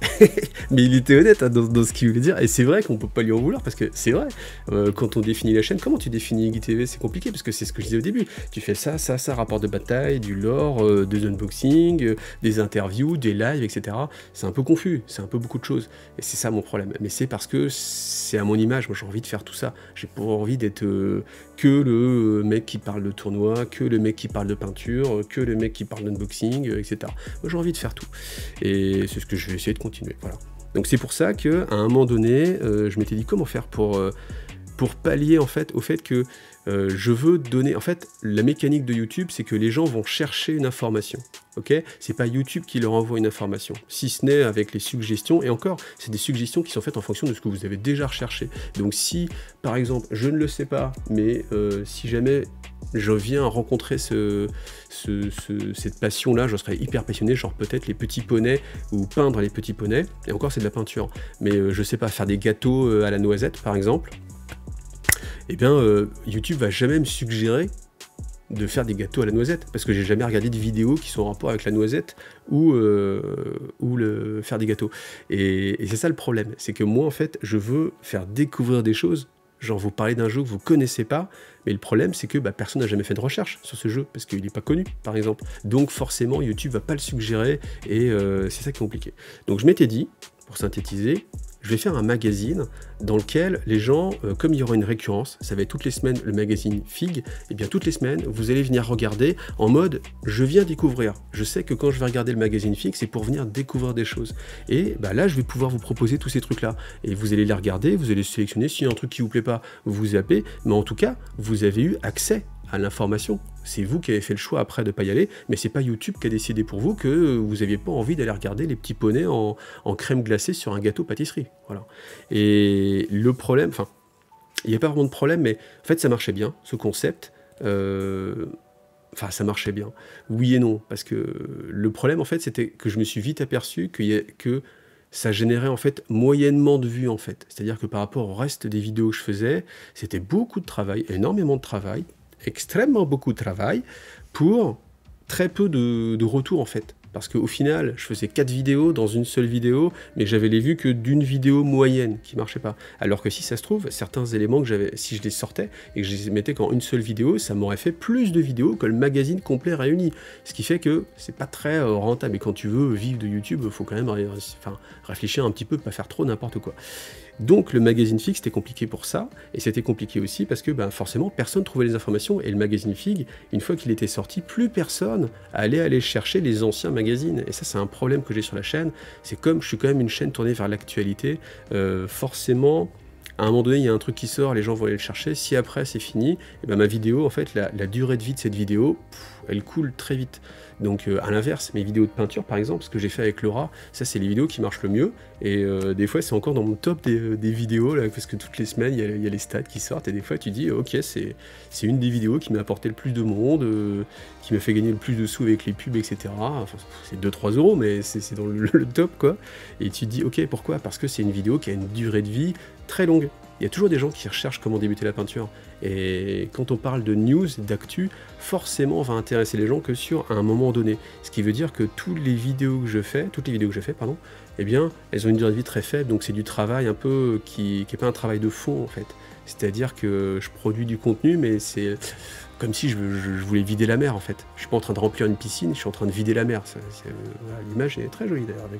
mais il était honnête hein, dans ce qu'il voulait dire, et c'est vrai qu'on peut pas lui en vouloir, parce que c'est vrai, quand on définit la chaîne, comment tu définis IGTV, c'est compliqué, parce que c'est ce que je disais au début, tu fais ça, rapport de bataille, du lore, des unboxings, des interviews, des lives, etc. C'est un peu confus, c'est un peu beaucoup de choses, et c'est ça mon problème, mais c'est parce que c'est à mon image, moi j'ai envie de faire tout ça, j'ai pas envie d'être que le mec qui parle de tournoi, que le mec qui parle de peinture, que le mec qui parle d'unboxing, etc. Moi j'ai envie de faire tout, et c'est ce que je vais essayer de continuer, voilà. Donc c'est pour ça qu'à un moment donné, je m'étais dit comment faire pour pallier en fait au fait que je veux donner, en fait la mécanique de YouTube c'est que les gens vont chercher une information, ok, c'est pas YouTube qui leur envoie une information, si ce n'est avec les suggestions, et encore c'est des suggestions qui sont faites en fonction de ce que vous avez déjà recherché. Donc si par exemple, je ne le sais pas, mais si jamais je viens rencontrer cette passion-là, je serais hyper passionné, genre peut-être les petits poneys, ou peindre les petits poneys, et encore c'est de la peinture, mais je sais pas, faire des gâteaux à la noisette par exemple, eh bien YouTube va jamais me suggérer de faire des gâteaux à la noisette, parce que j'ai jamais regardé de vidéos qui sont en rapport avec la noisette ou faire des gâteaux. Et c'est ça le problème, c'est que moi en fait je veux faire découvrir des choses, genre vous parler d'un jeu que vous connaissez pas, mais le problème c'est que personne n'a jamais fait de recherche sur ce jeu, parce qu'il n'est pas connu par exemple, donc forcément YouTube va pas le suggérer, et c'est ça qui est compliqué. Donc je m'étais dit, pour synthétiser, je vais faire un magazine dans lequel les gens, comme il y aura une récurrence, ça va être toutes les semaines le magazine Fig, et bien toutes les semaines, vous allez venir regarder en mode je viens découvrir. Je sais que quand je vais regarder le magazine Fig, c'est pour venir découvrir des choses. Et là, je vais pouvoir vous proposer tous ces trucs-là. Et vous allez les regarder, vous allez sélectionner, s'il y a un truc qui vous plaît pas, vous zappez, mais en tout cas, vous avez eu accès à l'information. C'est vous qui avez fait le choix après de ne pas y aller, mais c'est pas YouTube qui a décidé pour vous que vous n'aviez pas envie d'aller regarder les petits poneys en crème glacée sur un gâteau pâtisserie. Voilà. Et le problème, enfin, il n'y a pas vraiment de problème, mais en fait ça marchait bien, ce concept. Enfin, ça marchait bien. Oui et non, parce que le problème en fait c'était que je me suis vite aperçu que ça générait en fait moyennement de vues en fait. C'est-à-dire que par rapport au reste des vidéos que je faisais, c'était beaucoup de travail, énormément de travail, extrêmement beaucoup de travail pour très peu de retours en fait. Parce qu'au final, je faisais 4 vidéos dans une seule vidéo, mais j'avais les vues que d'une vidéo moyenne qui marchait pas. Alors que si ça se trouve, certains éléments que j'avais, si je les sortais et que je les mettais qu'en une seule vidéo, ça m'aurait fait plus de vidéos que le magazine complet réuni. Ce qui fait que c'est pas très rentable. Et quand tu veux vivre de YouTube, il faut quand même réfléchir un petit peu, pas faire trop n'importe quoi. Donc le magazine Fig c'était compliqué pour ça, et c'était compliqué aussi parce que forcément personne trouvait les informations, et le magazine Fig, une fois qu'il était sorti, plus personne allait aller chercher les anciens magazines, et ça c'est un problème que j'ai sur la chaîne. C'est comme je suis quand même une chaîne tournée vers l'actualité, forcément à un moment donné il y a un truc qui sort, les gens vont aller le chercher, si après c'est fini, et ma vidéo en fait, la durée de vie de cette vidéo, elle coule très vite. Donc à l'inverse, mes vidéos de peinture par exemple, ce que j'ai fait avec Laura, ça c'est les vidéos qui marchent le mieux, et des fois c'est encore dans mon top des vidéos, là, parce que toutes les semaines il y a les stats qui sortent, et des fois tu dis ok c'est une des vidéos qui m'a apporté le plus de monde, qui m'a fait gagner le plus de sous avec les pubs, etc. Enfin, c'est 2-3 euros, mais c'est dans le top quoi, et tu te dis ok pourquoi, parce que c'est une vidéo qui a une durée de vie très longue. Il y a toujours des gens qui recherchent comment débuter la peinture. Et quand on parle de news, d'actu, forcément on va intéresser les gens que sur un moment donné. Ce qui veut dire que toutes les vidéos que je fais, eh bien, elles ont une durée de vie très faible, donc c'est du travail un peu qui n'est pas un travail de fond en fait. C'est-à-dire que je produis du contenu, mais c'est comme si je voulais vider la mer en fait. Je suis pas en train de remplir une piscine, je suis en train de vider la mer. Voilà, l'image est très jolie d'ailleurs.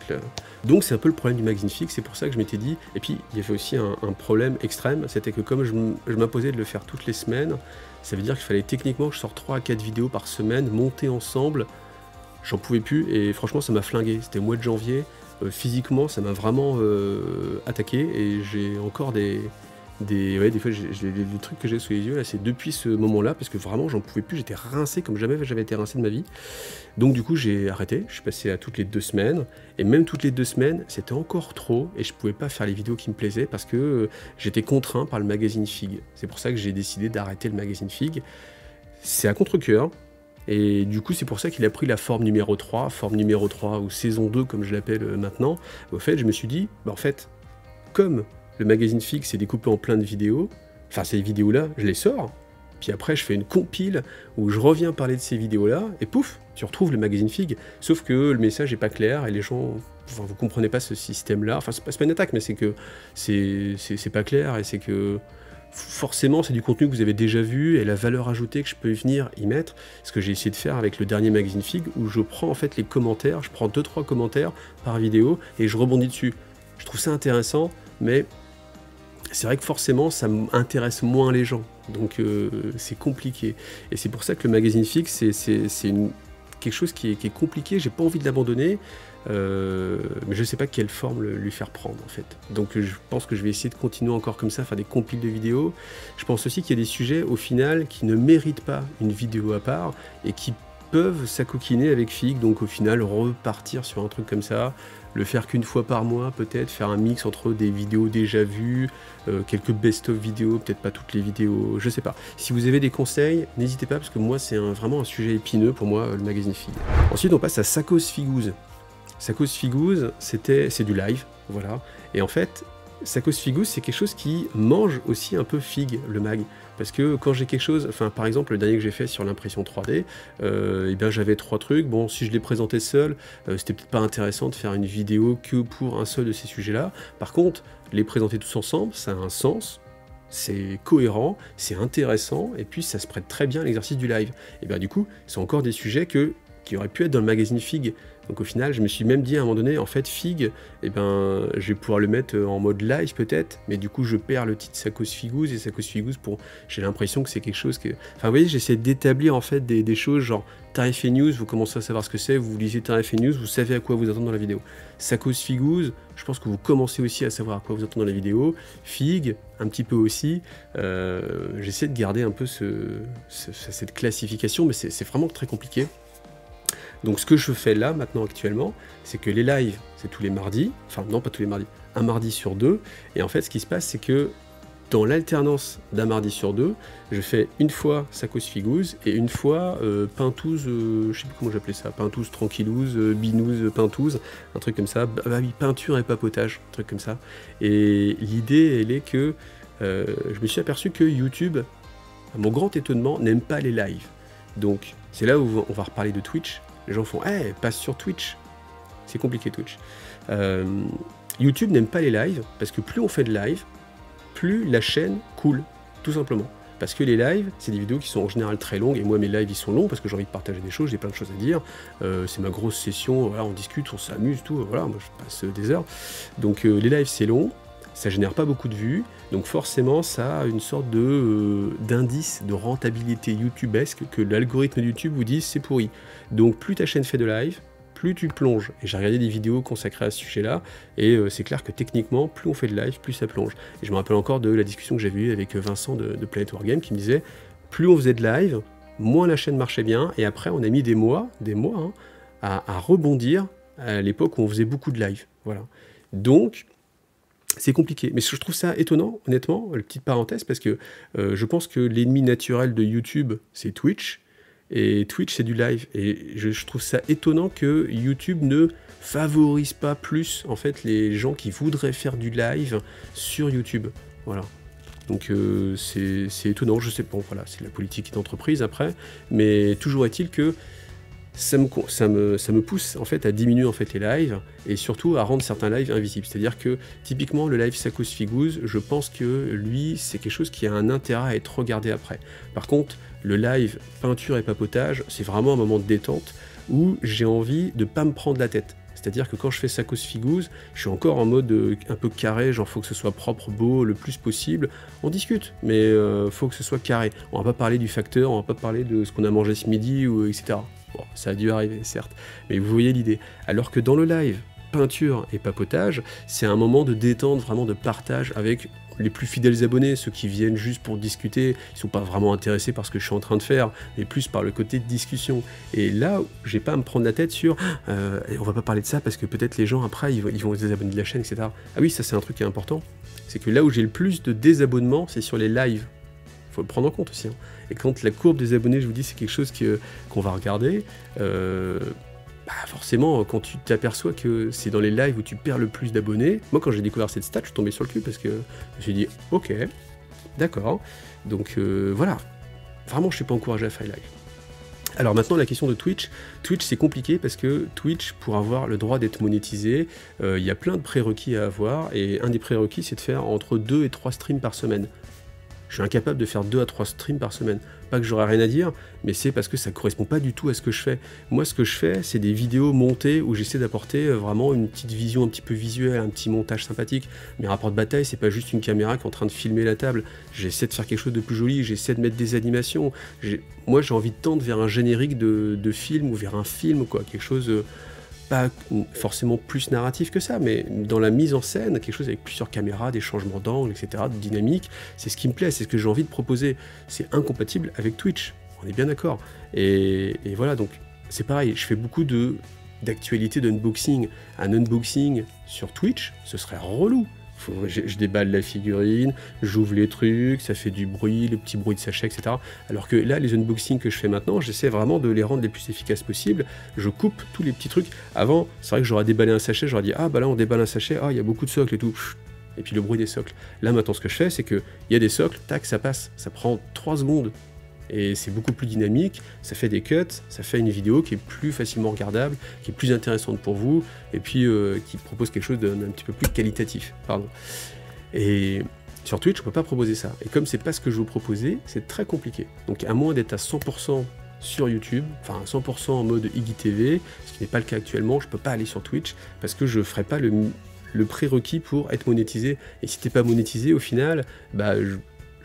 Donc c'est un peu le problème du magazine Fig, c'est pour ça que je m'étais dit. Et puis il y avait aussi un problème extrême, c'était que comme je m'imposais de le faire toutes les semaines, ça veut dire qu'il fallait techniquement que je sorte 3 à 4 vidéos par semaine, montées ensemble. J'en pouvais plus, et franchement ça m'a flingué. C'était le mois de janvier, physiquement ça m'a vraiment attaqué, et j'ai encore des des fois, les trucs que j'ai sous les yeux, là, c'est depuis ce moment-là, parce que vraiment, j'en pouvais plus, j'étais rincé comme jamais j'avais été rincé de ma vie. Donc du coup, j'ai arrêté, je suis passé à toutes les 2 semaines, et même toutes les 2 semaines, c'était encore trop, et je pouvais pas faire les vidéos qui me plaisaient, parce que j'étais contraint par le magazine Fig. C'est pour ça que j'ai décidé d'arrêter le magazine Fig. C'est à contre-cœur, et du coup, c'est pour ça qu'il a pris la forme numéro 3, ou saison 2, comme je l'appelle maintenant. Au fait, je me suis dit, bah en fait, comme le magazine Fig s'est découpé en plein de vidéos, enfin ces vidéos-là, je les sors, puis après je fais une compile où je reviens parler de ces vidéos-là, et pouf, tu retrouves le magazine Fig, sauf que le message n'est pas clair, et les gens, enfin vous comprenez pas ce système-là, enfin c'est pas une attaque, mais c'est que c'est pas clair, et c'est que forcément c'est du contenu que vous avez déjà vu, et la valeur ajoutée que je peux venir y mettre, ce que j'ai essayé de faire avec le dernier magazine Fig, où je prends en fait les commentaires, je prends 2-3 commentaires par vidéo, et je rebondis dessus. Je trouve ça intéressant, mais c'est vrai que forcément, ça intéresse moins les gens, donc c'est compliqué. Et c'est pour ça que le magazine Fig, c'est quelque chose qui est compliqué, j'ai pas envie de l'abandonner, mais je sais pas quelle forme lui faire prendre, en fait. Donc je pense que je vais essayer de continuer encore comme ça, faire des compiles de vidéos. Je pense aussi qu'il y a des sujets, au final, qui ne méritent pas une vidéo à part, et qui peuvent s'acoquiner avec Fig, donc au final, repartir sur un truc comme ça, le faire qu'une fois par mois peut-être, faire un mix entre des vidéos déjà vues, quelques best-of vidéos, peut-être pas toutes les vidéos, je sais pas. Si vous avez des conseils, n'hésitez pas, parce que moi c'est vraiment un sujet épineux pour moi, le magazine Fig. Ensuite on passe à Sacos Figouze. Sacos Figouze, c'est du live, voilà, et en fait, Sacos Figouze, c'est quelque chose qui mange aussi un peu Fig, le mag. Parce que quand j'ai quelque chose, enfin par exemple le dernier que j'ai fait sur l'impression 3D, et bien j'avais 3 trucs, bon si je les présentais seul, c'était peut-être pas intéressant de faire une vidéo que pour un seul de ces sujets-là. Par contre, les présenter tous ensemble, ça a un sens, c'est cohérent, c'est intéressant, et puis ça se prête très bien à l'exercice du live. Et bien du coup, c'est encore des sujets qui auraient pu être dans le magazine Fig. Donc au final, je me suis même dit à un moment donné, en fait, Fig, eh ben, je vais pouvoir le mettre en mode live peut-être, mais du coup, je perds le titre Sacos Figouze, et Sacos Figouze, j'ai l'impression que c'est quelque chose que... Enfin, vous voyez, j'essaie d'établir en fait des choses, genre Tarif et News, vous commencez à savoir ce que c'est, vous lisez Tarif et News, vous savez à quoi vous attendre dans la vidéo. Sacos Figouze, je pense que vous commencez aussi à savoir à quoi vous attendre dans la vidéo. Fig, un petit peu aussi. J'essaie de garder un peu cette classification, mais c'est vraiment très compliqué. Donc ce que je fais là, maintenant, actuellement, c'est que les lives, c'est tous les mardis, enfin non pas tous les mardis, un mardi sur 2, et en fait ce qui se passe, c'est que dans l'alternance d'un mardi sur 2, je fais une fois Sacos Figouze, et une fois Pintouze, je sais plus comment j'appelais ça, Pintouze Tranquillouze, Binouze Pintouze, un truc comme ça, bah oui, peinture et papotage, un truc comme ça. Et l'idée, elle est que je me suis aperçu que YouTube, à mon grand étonnement, n'aime pas les lives. Donc c'est là où on va reparler de Twitch. Les gens font « hey, passe sur Twitch ». C'est compliqué Twitch. YouTube n'aime pas les lives, parce que plus on fait de live, plus la chaîne coule, tout simplement. Parce que les lives, c'est des vidéos qui sont en général très longues, et moi mes lives ils sont longs, parce que j'ai envie de partager des choses, j'ai plein de choses à dire. C'est ma grosse session, voilà, on discute, on s'amuse, tout, voilà, moi je passe des heures. Donc les lives c'est long, ça génère pas beaucoup de vues, donc forcément ça a une sorte d'indice de rentabilité youtubesque que l'algorithme de YouTube vous dit c'est pourri. Donc plus ta chaîne fait de live, plus tu plonges. Et j'ai regardé des vidéos consacrées à ce sujet-là, et c'est clair que techniquement, plus on fait de live, plus ça plonge. Et je me rappelle encore de la discussion que j'avais eue avec Vincent de Planet Wargame qui me disait, plus on faisait de live, moins la chaîne marchait bien, et après on a mis des mois hein, à rebondir à l'époque où on faisait beaucoup de live. Voilà. Donc, c'est compliqué, mais je trouve ça étonnant, honnêtement, petite parenthèse, parce que je pense que l'ennemi naturel de YouTube, c'est Twitch, et Twitch, c'est du live, et je trouve ça étonnant que YouTube ne favorise pas plus, en fait, les gens qui voudraient faire du live sur YouTube, voilà. Donc c'est étonnant, je sais pas, voilà, c'est la politique d'entreprise après, mais toujours est-il que ça me pousse en fait à diminuer en fait les lives et surtout à rendre certains lives invisibles. C'est-à-dire que typiquement le live Sacos Figouze, je pense que lui c'est quelque chose qui a un intérêt à être regardé après. Par contre, le live peinture et papotage, c'est vraiment un moment de détente où j'ai envie de pas me prendre la tête. C'est-à-dire que quand je fais Sacos Figouze, je suis encore en mode un peu carré, genre faut que ce soit propre, beau, le plus possible. On discute, mais faut que ce soit carré. On va pas parler du facteur, on va pas parler de ce qu'on a mangé ce midi, ou etc. Bon, ça a dû arriver, certes, mais vous voyez l'idée. Alors que dans le live, peinture et papotage, c'est un moment de détente, vraiment de partage avec les plus fidèles abonnés, ceux qui viennent juste pour discuter, ils sont pas vraiment intéressés par ce que je suis en train de faire, mais plus par le côté de discussion. Et là, j'ai pas à me prendre la tête sur on va pas parler de ça parce que peut-être les gens après ils vont se désabonner de la chaîne, etc. Ah oui, ça c'est un truc qui est important, c'est que là où j'ai le plus de désabonnements, c'est sur les lives. Faut le prendre en compte aussi. Hein. Et quand la courbe des abonnés, je vous dis, c'est quelque chose qu'on va regarder, forcément, quand tu t'aperçois que c'est dans les lives où tu perds le plus d'abonnés, moi quand j'ai découvert cette stat, je suis tombé sur le cul parce que je me suis dit, ok, d'accord, donc voilà, vraiment je suis pas encouragé à faire les lives. Alors maintenant la question de Twitch, c'est compliqué parce que Twitch, pour avoir le droit d'être monétisé, il y a plein de prérequis à avoir, et un des prérequis c'est de faire entre 2 et 3 streams par semaine. Je suis incapable de faire 2 à 3 streams par semaine. Pas que j'aurais rien à dire, mais c'est parce que ça correspond pas du tout à ce que je fais. Moi, ce que je fais, c'est des vidéos montées où j'essaie d'apporter vraiment une petite vision un petit peu visuelle, un petit montage sympathique. Mes rapports de bataille, c'est pas juste une caméra qui est en train de filmer la table. J'essaie de faire quelque chose de plus joli, j'essaie de mettre des animations. Moi, j'ai envie de tendre vers un générique de film ou vers un film, quoi, quelque chose... pas forcément plus narratif que ça, mais dans la mise en scène, quelque chose avec plusieurs caméras, des changements d'angle, etc., de dynamique, c'est ce qui me plaît, c'est ce que j'ai envie de proposer. C'est incompatible avec Twitch, on est bien d'accord. Et voilà, donc c'est pareil, je fais beaucoup d'actualités d'unboxing. Un unboxing sur Twitch, ce serait relou. Je déballe la figurine, j'ouvre les trucs, ça fait du bruit, le petit bruit de sachet, etc. Alors que là, les unboxings que je fais maintenant, j'essaie vraiment de les rendre les plus efficaces possibles. Je coupe tous les petits trucs. Avant, c'est vrai que j'aurais déballé un sachet, j'aurais dit « Ah, bah là, on déballe un sachet, ah, il y a beaucoup de socles et tout. » Et puis le bruit des socles. Là, maintenant, ce que je fais, c'est qu'il y a des socles, tac, ça passe. Ça prend 3 secondes. Et c'est beaucoup plus dynamique, ça fait des cuts, ça fait une vidéo qui est plus facilement regardable, qui est plus intéressante pour vous, et puis qui propose quelque chose d'un petit peu plus qualitatif. Pardon. Et sur Twitch, on ne peut pas proposer ça. Et comme c'est pas ce que je veux proposer, c'est très compliqué. Donc à moins d'être à 100% sur YouTube, enfin 100% en mode IGTV, ce qui n'est pas le cas actuellement, je ne peux pas aller sur Twitch, parce que je ne ferai pas le prérequis pour être monétisé. Et si tu n'es pas monétisé, au final, bah,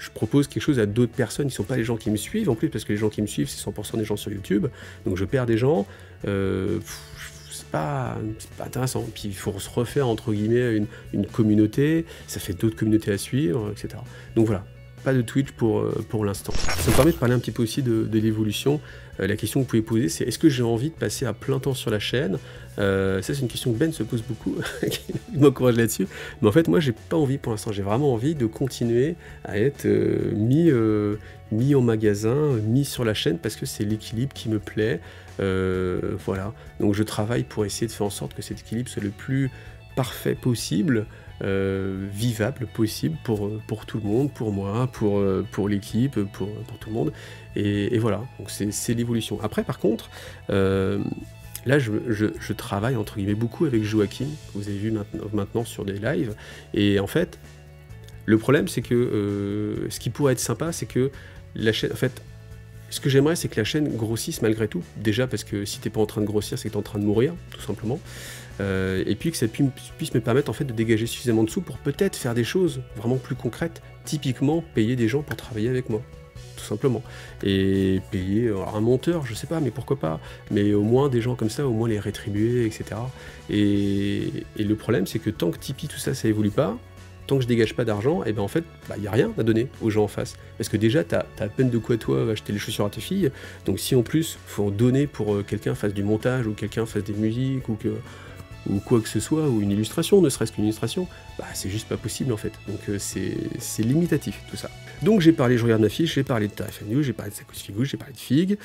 je propose quelque chose à d'autres personnes qui ne sont pas les gens qui me suivent, en plus, parce que les gens qui me suivent, c'est 100% des gens sur YouTube, donc je perds des gens, c'est pas intéressant. Puis il faut se refaire, entre guillemets, une communauté, ça fait d'autres communautés à suivre, etc. Donc voilà, pas de Twitch pour l'instant. Ça me permet de parler un petit peu aussi de l'évolution. La question que vous pouvez poser, c'est est-ce que j'ai envie de passer à plein temps sur la chaîne? Ça, c'est une question que Ben se pose beaucoup, il m'encourage là-dessus. Mais en fait, moi, j'ai pas envie pour l'instant. J'ai vraiment envie de continuer à être mis en magasin, mis sur la chaîne, parce que c'est l'équilibre qui me plaît. Voilà. Donc, je travaille pour essayer de faire en sorte que cet équilibre soit le plus parfait possible. Vivable possible pour tout le monde, pour moi, pour l'équipe, pour tout le monde, et voilà, donc c'est l'évolution. Après par contre, là je travaille entre guillemets beaucoup avec Joachim, que vous avez vu maintenant sur des lives, et en fait, le problème c'est que ce qui pourrait être sympa, c'est que la chaîne, en fait, ce que j'aimerais, c'est que la chaîne grossisse malgré tout, déjà parce que si t'es pas en train de grossir, c'est que t'es en train de mourir, tout simplement. Et puis que ça puisse me permettre en fait de dégager suffisamment de sous pour peut-être faire des choses vraiment plus concrètes, typiquement payer des gens pour travailler avec moi, tout simplement. Et payer un monteur, je sais pas, mais pourquoi pas, mais au moins des gens comme ça, au moins les rétribuer, etc. Et le problème, c'est que tant que Tipeee, tout ça, ça évolue pas, tant que je dégage pas d'argent, et ben en fait, il n'y a rien à donner aux gens en face. Parce que déjà, tu as à peine de quoi toi acheter les chaussures à tes filles, donc si en plus, il faut en donner pour que quelqu'un fasse du montage, ou quelqu'un fasse des musiques, ou quoi que ce soit, ou une illustration, ne serait-ce qu'une illustration, bah c'est juste pas possible en fait. Donc c'est limitatif tout ça. Donc j'ai parlé, je regarde ma fiche, j'ai parlé de Tarif News, j'ai parlé de Sacos Figouche, j'ai parlé de Fig.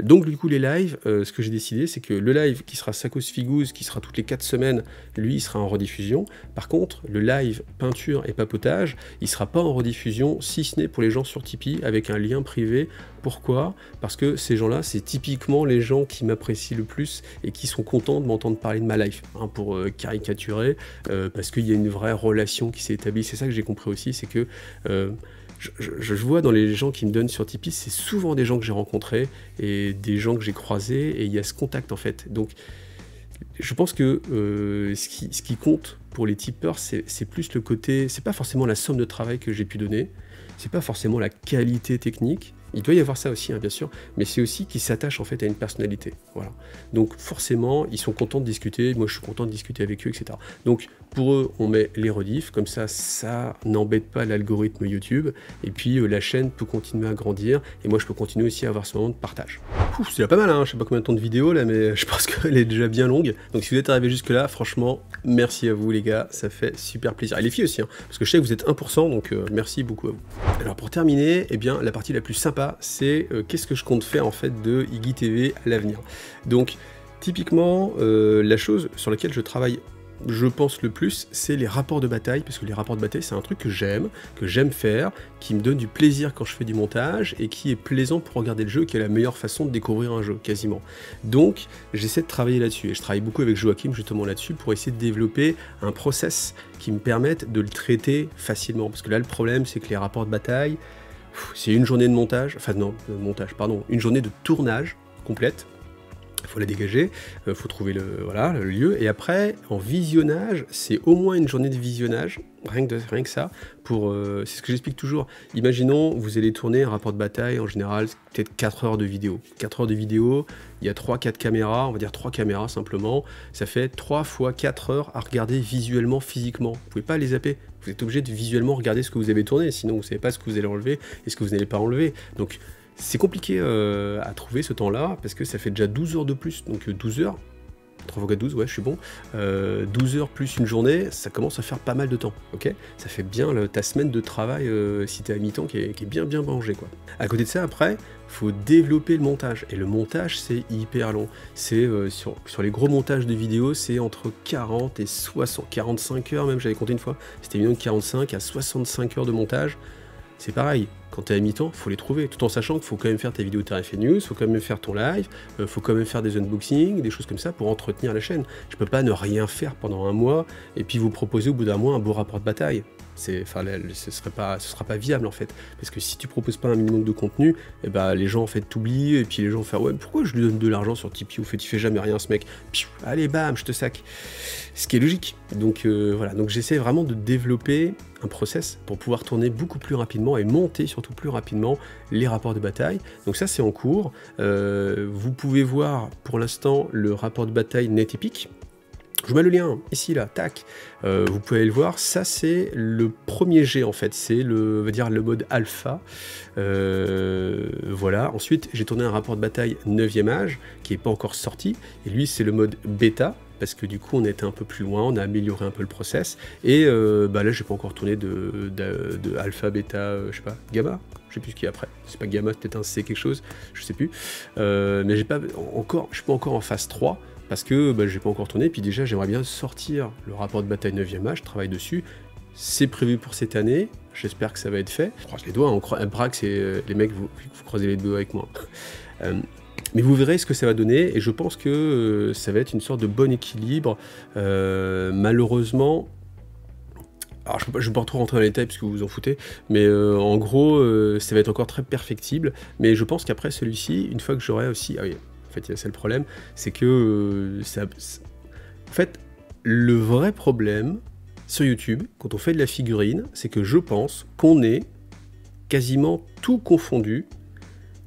Donc du coup les lives, ce que j'ai décidé, c'est que le live qui sera Sacos Figouze, qui sera toutes les 4 semaines, lui il sera en rediffusion. Par contre, le live peinture et papotage, il sera pas en rediffusion, si ce n'est pour les gens sur Tipeee, avec un lien privé. Pourquoi? Parce que ces gens-là, c'est typiquement les gens qui m'apprécient le plus et qui sont contents de m'entendre parler de ma life, hein, pour caricaturer, parce qu'il y a une vraie relation qui s'est établie. C'est ça que j'ai compris aussi, c'est que je vois dans les gens qui me donnent sur Tipeee, c'est souvent des gens que j'ai rencontrés et des gens que j'ai croisés, et il y a ce contact en fait. Donc je pense que ce qui compte pour les tipeurs, c'est plus le côté, c'est pas forcément la somme de travail que j'ai pu donner, c'est pas forcément la qualité technique, Il doit y avoir ça aussi, hein, bien sûr, mais c'est aussi qu'ils s'attachent en fait à une personnalité. Voilà. Donc forcément, ils sont contents de discuter, moi je suis content de discuter avec eux, etc. Donc pour eux, on met les rediffs, comme ça n'embête pas l'algorithme YouTube, et puis la chaîne peut continuer à grandir, et moi je peux continuer aussi à avoir ce moment de partage. C'est déjà pas mal, hein, je sais pas combien de temps de vidéo là, mais je pense qu'elle est déjà bien longue. Donc si vous êtes arrivé jusque là, franchement, merci à vous les gars, ça fait super plaisir. Et les filles aussi, hein, parce que je sais que vous êtes 1%, donc merci beaucoup à vous. Alors pour terminer, eh bien la partie la plus sympa, c'est qu'est-ce que je compte faire en fait de Iggy TV à l'avenir. Donc typiquement, la chose sur laquelle je travaille, je pense le plus, c'est les rapports de bataille, parce que les rapports de bataille, c'est un truc que j'aime faire, qui me donne du plaisir quand je fais du montage, et qui est plaisant pour regarder le jeu, qui est la meilleure façon de découvrir un jeu, quasiment. Donc, j'essaie de travailler là-dessus, et je travaille beaucoup avec Joachim, justement là-dessus, pour essayer de développer un process qui me permette de le traiter facilement, parce que là, le problème, c'est que les rapports de bataille, c'est une journée de montage, enfin non, une journée de tournage complète. Il faut la dégager, il faut trouver le lieu, et après, en visionnage, c'est au moins une journée de visionnage, rien que ça, pour, c'est ce que j'explique toujours. Imaginons, vous allez tourner un rapport de bataille, en général, peut-être 4 heures de vidéo. 4 heures de vidéo, il y a 3-4 caméras, on va dire 3 caméras simplement, ça fait 3 fois 4 heures à regarder visuellement, physiquement. Vous pouvez pas les zapper, vous êtes obligé de visuellement regarder ce que vous avez tourné, sinon vous savez pas ce que vous allez enlever et ce que vous n'allez pas enlever. Donc, c'est compliqué à trouver ce temps-là, parce que ça fait déjà 12 heures de plus, donc 12 heures, 3 x 4, 12, ouais, je suis bon, 12 heures plus une journée, ça commence à faire pas mal de temps, ok? Ça fait bien ta semaine de travail, si t'es à mi-temps, qui est bien mangée, quoi. À côté de ça, après, faut développer le montage, et le montage, c'est hyper long. C'est sur les gros montages de vidéos, c'est entre 40 et 60, 45 heures même, j'avais compté une fois, c'était minimum de 45 à 65 heures de montage. C'est pareil, quand tu es à mi-temps, il faut les trouver, tout en sachant qu'il faut quand même faire tes vidéos TRF News, il faut quand même faire ton live, il faut quand même faire des unboxings, des choses comme ça pour entretenir la chaîne. Je peux pas ne rien faire pendant un mois et puis vous proposer au bout d'un mois un beau rapport de bataille. Ce sera pas viable en fait, parce que si tu proposes pas un minimum de contenu, eh ben, les gens en fait t'oublient, et puis les gens vont faire ouais, pourquoi je lui donne de l'argent sur Tipeee, au fait il fait jamais rien ce mec, piou, allez bam, je te sac, ce qui est logique. Donc voilà, donc j'essaie vraiment de développer un process pour pouvoir tourner beaucoup plus rapidement et monter surtout plus rapidement les rapports de bataille. Donc ça c'est en cours, vous pouvez voir pour l'instant le rapport de bataille NetEpic. Je vous mets le lien, ici, là, tac, vous pouvez aller le voir, ça c'est le premier jet en fait, c'est on va dire le mode alpha, voilà. Ensuite j'ai tourné un rapport de bataille 9e âge, qui n'est pas encore sorti, et lui c'est le mode bêta, parce que du coup on était un peu plus loin, on a amélioré un peu le process, et là j'ai pas encore tourné de alpha, bêta, je sais pas, gamma, je sais plus ce qu'il y a après, c'est pas gamma, peut-être un C quelque chose, je sais plus, mais je suis pas encore en phase 3, parce que j'ai pas encore tourné, puis déjà j'aimerais bien sortir le rapport de bataille 9e âge, je travaille dessus, c'est prévu pour cette année, j'espère que ça va être fait, je croise les doigts, on braque, c'est les mecs, vous croisez les doigts avec moi. Mais vous verrez ce que ça va donner, et je pense que ça va être une sorte de bon équilibre, malheureusement. Alors je ne vais pas trop rentrer dans les détails parce que vous vous en foutez, mais en gros ça va être encore très perfectible, mais je pense qu'après celui-ci, une fois que j'aurai aussi... Ah oui, en fait c'est le problème, c'est que en fait le vrai problème sur YouTube, quand on fait de la figurine, c'est que je pense qu'on est quasiment tout confondu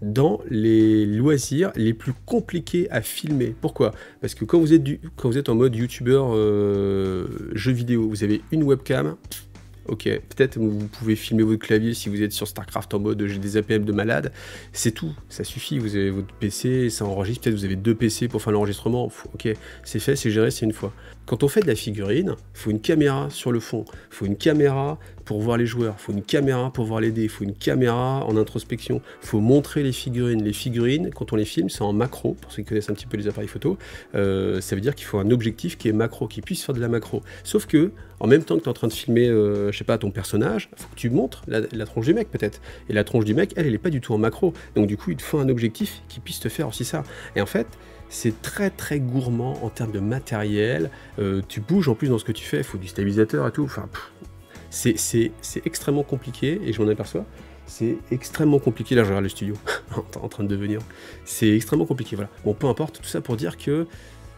dans les loisirs les plus compliqués à filmer. Pourquoi? Parce que quand vous êtes en mode youtubeur jeu vidéo, vous avez une webcam, ok, peut-être vous pouvez filmer votre clavier si vous êtes sur StarCraft en mode j'ai des APM de malade, c'est tout, ça suffit, vous avez votre PC, ça enregistre, peut-être vous avez 2 PC pour faire l'enregistrement, ok, c'est fait, c'est géré, c'est une fois. Quand on fait de la figurine, il faut une caméra sur le fond, il faut une caméra pour voir les joueurs, il faut une caméra pour voir les dés, il faut une caméra en introspection, il faut montrer les figurines. Les figurines, quand on les filme, c'est en macro, pour ceux qui connaissent un petit peu les appareils photo, ça veut dire qu'il faut un objectif qui est macro, qui puisse faire de la macro. Sauf que, en même temps que tu es en train de filmer, je sais pas, ton personnage, il faut que tu montres la tronche du mec peut-être. Et la tronche du mec, elle est pas du tout en macro. Donc du coup, il te faut un objectif qui puisse te faire aussi ça. Et en fait, c'est très gourmand en termes de matériel, tu bouges en plus dans ce que tu fais, il faut du stabilisateur et tout, enfin, c'est extrêmement compliqué, et je m'en aperçois, c'est extrêmement compliqué, là je regarde le studio, en train de devenir, c'est extrêmement compliqué, voilà. Bon, peu importe, tout ça pour dire que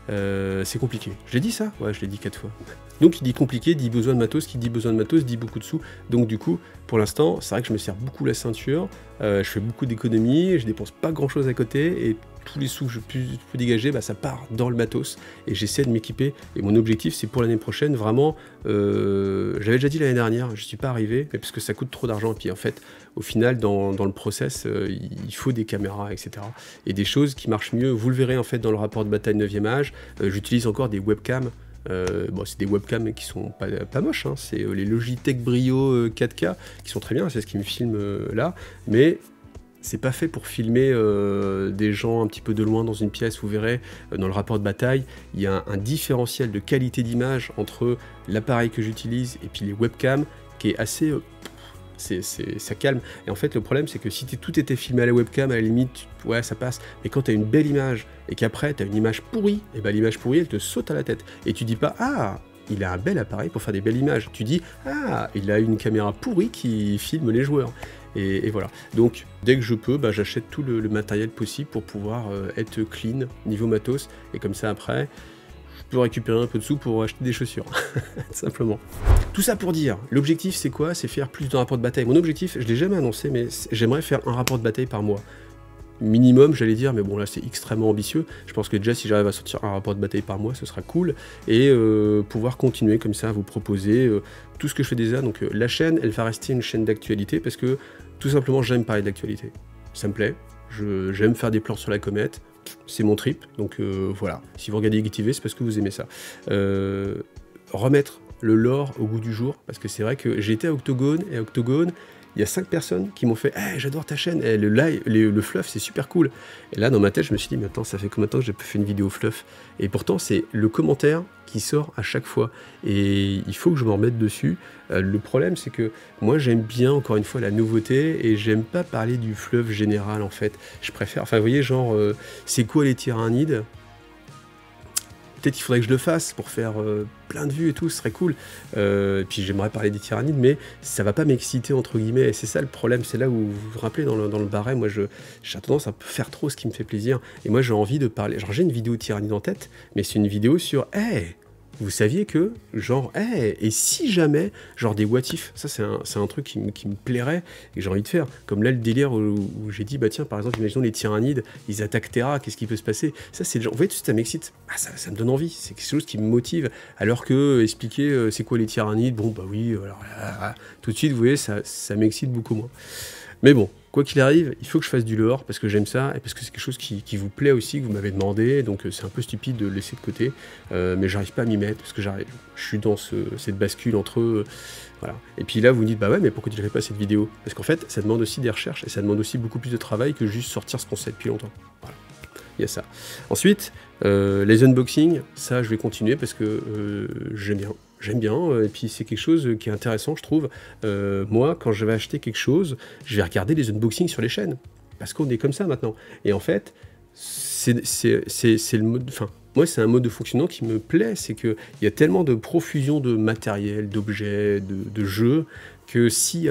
c'est compliqué. Je l'ai dit ça? Ouais, je l'ai dit 4 fois. Donc qui dit compliqué, dit besoin de matos, qui dit besoin de matos, dit beaucoup de sous. Donc du coup, pour l'instant, c'est vrai que je me serre beaucoup la ceinture, je fais beaucoup d'économies, je dépense pas grand chose à côté, et tous les sous que je peux dégager, bah, ça part dans le matos, et j'essaie de m'équiper, et mon objectif c'est pour l'année prochaine, vraiment, j'avais déjà dit l'année dernière, je suis pas arrivé, mais parce que ça coûte trop d'argent, et puis en fait, au final, dans le process, il faut des caméras, etc. Et des choses qui marchent mieux, vous le verrez en fait dans le rapport de bataille 9e âge, j'utilise encore des webcams. Bon, c'est des webcams qui sont pas moches, hein. C'est les Logitech Brio 4K qui sont très bien, c'est ce qui me filme là, mais c'est pas fait pour filmer des gens un petit peu de loin dans une pièce. Vous verrez dans le rapport de bataille, il y a un différentiel de qualité d'image entre l'appareil que j'utilise et puis les webcams qui est assez... ça calme. Et en fait, le problème, c'est que si tout était filmé à la webcam, à la limite, ouais, ça passe. Mais quand tu as une belle image et qu'après, tu as une image pourrie, et ben l'image pourrie, elle te saute à la tête. Et tu dis pas, ah, il a un bel appareil pour faire des belles images. Tu dis, ah, il a une caméra pourrie qui filme les joueurs. Et voilà. Donc, dès que je peux, bah, j'achète tout le matériel possible pour pouvoir être clean niveau matos. Et comme ça, après, je peux récupérer un peu de sous pour acheter des chaussures. Simplement. Tout ça pour dire, l'objectif c'est quoi? C'est faire plus de rapports de bataille. Mon objectif, je ne l'ai jamais annoncé, mais j'aimerais faire un rapport de bataille par mois. Minimum, j'allais dire, mais bon là c'est extrêmement ambitieux. Je pense que déjà si j'arrive à sortir un rapport de bataille par mois, ce sera cool. Et pouvoir continuer comme ça à vous proposer tout ce que je fais déjà. Donc la chaîne, elle va rester une chaîne d'actualité parce que tout simplement j'aime parler d'actualité. Ça me plaît, j'aime faire des plans sur la comète. C'est mon trip, donc voilà. Si vous regardez IGTV, c'est parce que vous aimez ça. Remettre le lore au goût du jour, parce que c'est vrai que j'ai été à Octogone, et à Octogone, il y a 5 personnes qui m'ont fait hey, j'adore ta chaîne, hey, le fluff c'est super cool. Et là dans ma tête je me suis dit mais attends, ça fait combien de temps que j'ai pas fait une vidéo fluff? Et pourtant c'est le commentaire qui sort à chaque fois, et il faut que je m'en remette dessus. Le problème c'est que moi j'aime bien encore une fois la nouveauté, et j'aime pas parler du fluff général en fait. Je préfère, enfin vous voyez genre c'est quoi les tyrannides? Peut-être qu'il faudrait que je le fasse pour faire plein de vues et tout, ce serait cool. Et puis j'aimerais parler des tyrannides, mais ça va pas m'exciter entre guillemets. Et c'est ça le problème, c'est là où vous vous rappelez dans le barème, moi j'ai tendance à faire trop ce qui me fait plaisir. Et moi j'ai envie de parler, genre j'ai une vidéo tyrannide en tête, mais c'est une vidéo sur hey, vous saviez que, genre, hey, et si jamais, genre des what if, ça c'est un truc qui me plairait et que j'ai envie de faire. Comme là le délire où j'ai dit, bah tiens, par exemple, imaginons les tyrannides, ils attaquent Terra, qu'est-ce qui peut se passer? Ça c'est le genre, vous voyez, tout ça m'excite, ah, ça me donne envie, c'est quelque chose qui me motive. Alors que expliquer c'est quoi les tyrannides, bon bah oui, alors là, tout de suite, vous voyez, ça m'excite beaucoup moins. Mais bon, quoi qu'il arrive, il faut que je fasse du lore parce que j'aime ça et parce que c'est quelque chose qui vous plaît aussi, que vous m'avez demandé, donc c'est un peu stupide de le laisser de côté, mais j'arrive pas à m'y mettre parce que je suis dans cette bascule entre eux, voilà. Et puis là vous me dites bah ouais mais pourquoi tu ne fais pas cette vidéo? Parce qu'en fait ça demande aussi des recherches et ça demande aussi beaucoup plus de travail que juste sortir ce qu'on sait depuis longtemps. Voilà. Il y a ça. Ensuite, les unboxings, ça je vais continuer parce que j'aime bien, et puis c'est quelque chose qui est intéressant, je trouve. Moi, quand je vais acheter quelque chose, je vais regarder les unboxings sur les chaînes, parce qu'on est comme ça maintenant. Et en fait, c'est le mode... Enfin, moi, c'est un mode de fonctionnement qui me plaît, c'est qu'il y a tellement de profusion de matériel, d'objets, de jeux, que si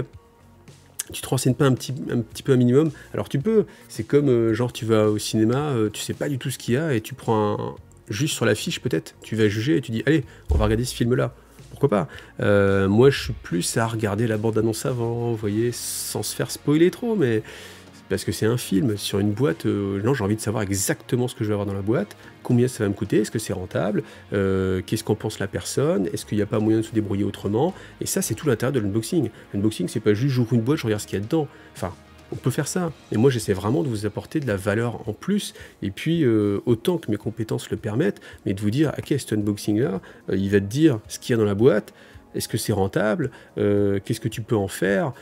tu te renseignes pas un petit peu un minimum, alors tu peux, c'est comme genre tu vas au cinéma, tu sais pas du tout ce qu'il y a, et tu prends juste sur l'affiche peut-être, tu vas juger et tu dis allez, on va regarder ce film-là. Pourquoi pas? Moi, je suis plus à regarder la bande-annonce avant, vous voyez, sans se faire spoiler trop, mais parce que c'est un film sur une boîte. Non, j'ai envie de savoir exactement ce que je vais avoir dans la boîte, combien ça va me coûter, est-ce que c'est rentable, qu'est-ce qu'en pense la personne, est-ce qu'il n'y a pas moyen de se débrouiller autrement? Et ça, c'est tout l'intérêt de l'unboxing. L'unboxing, c'est pas juste j'ouvre une boîte, je regarde ce qu'il y a dedans. Enfin, on peut faire ça. Et moi, j'essaie vraiment de vous apporter de la valeur en plus. Et puis, autant que mes compétences le permettent, mais de vous dire, ok, cet unboxing-là, il va te dire ce qu'il y a dans la boîte. Est-ce que c'est rentable? Qu'est-ce que tu peux en faire?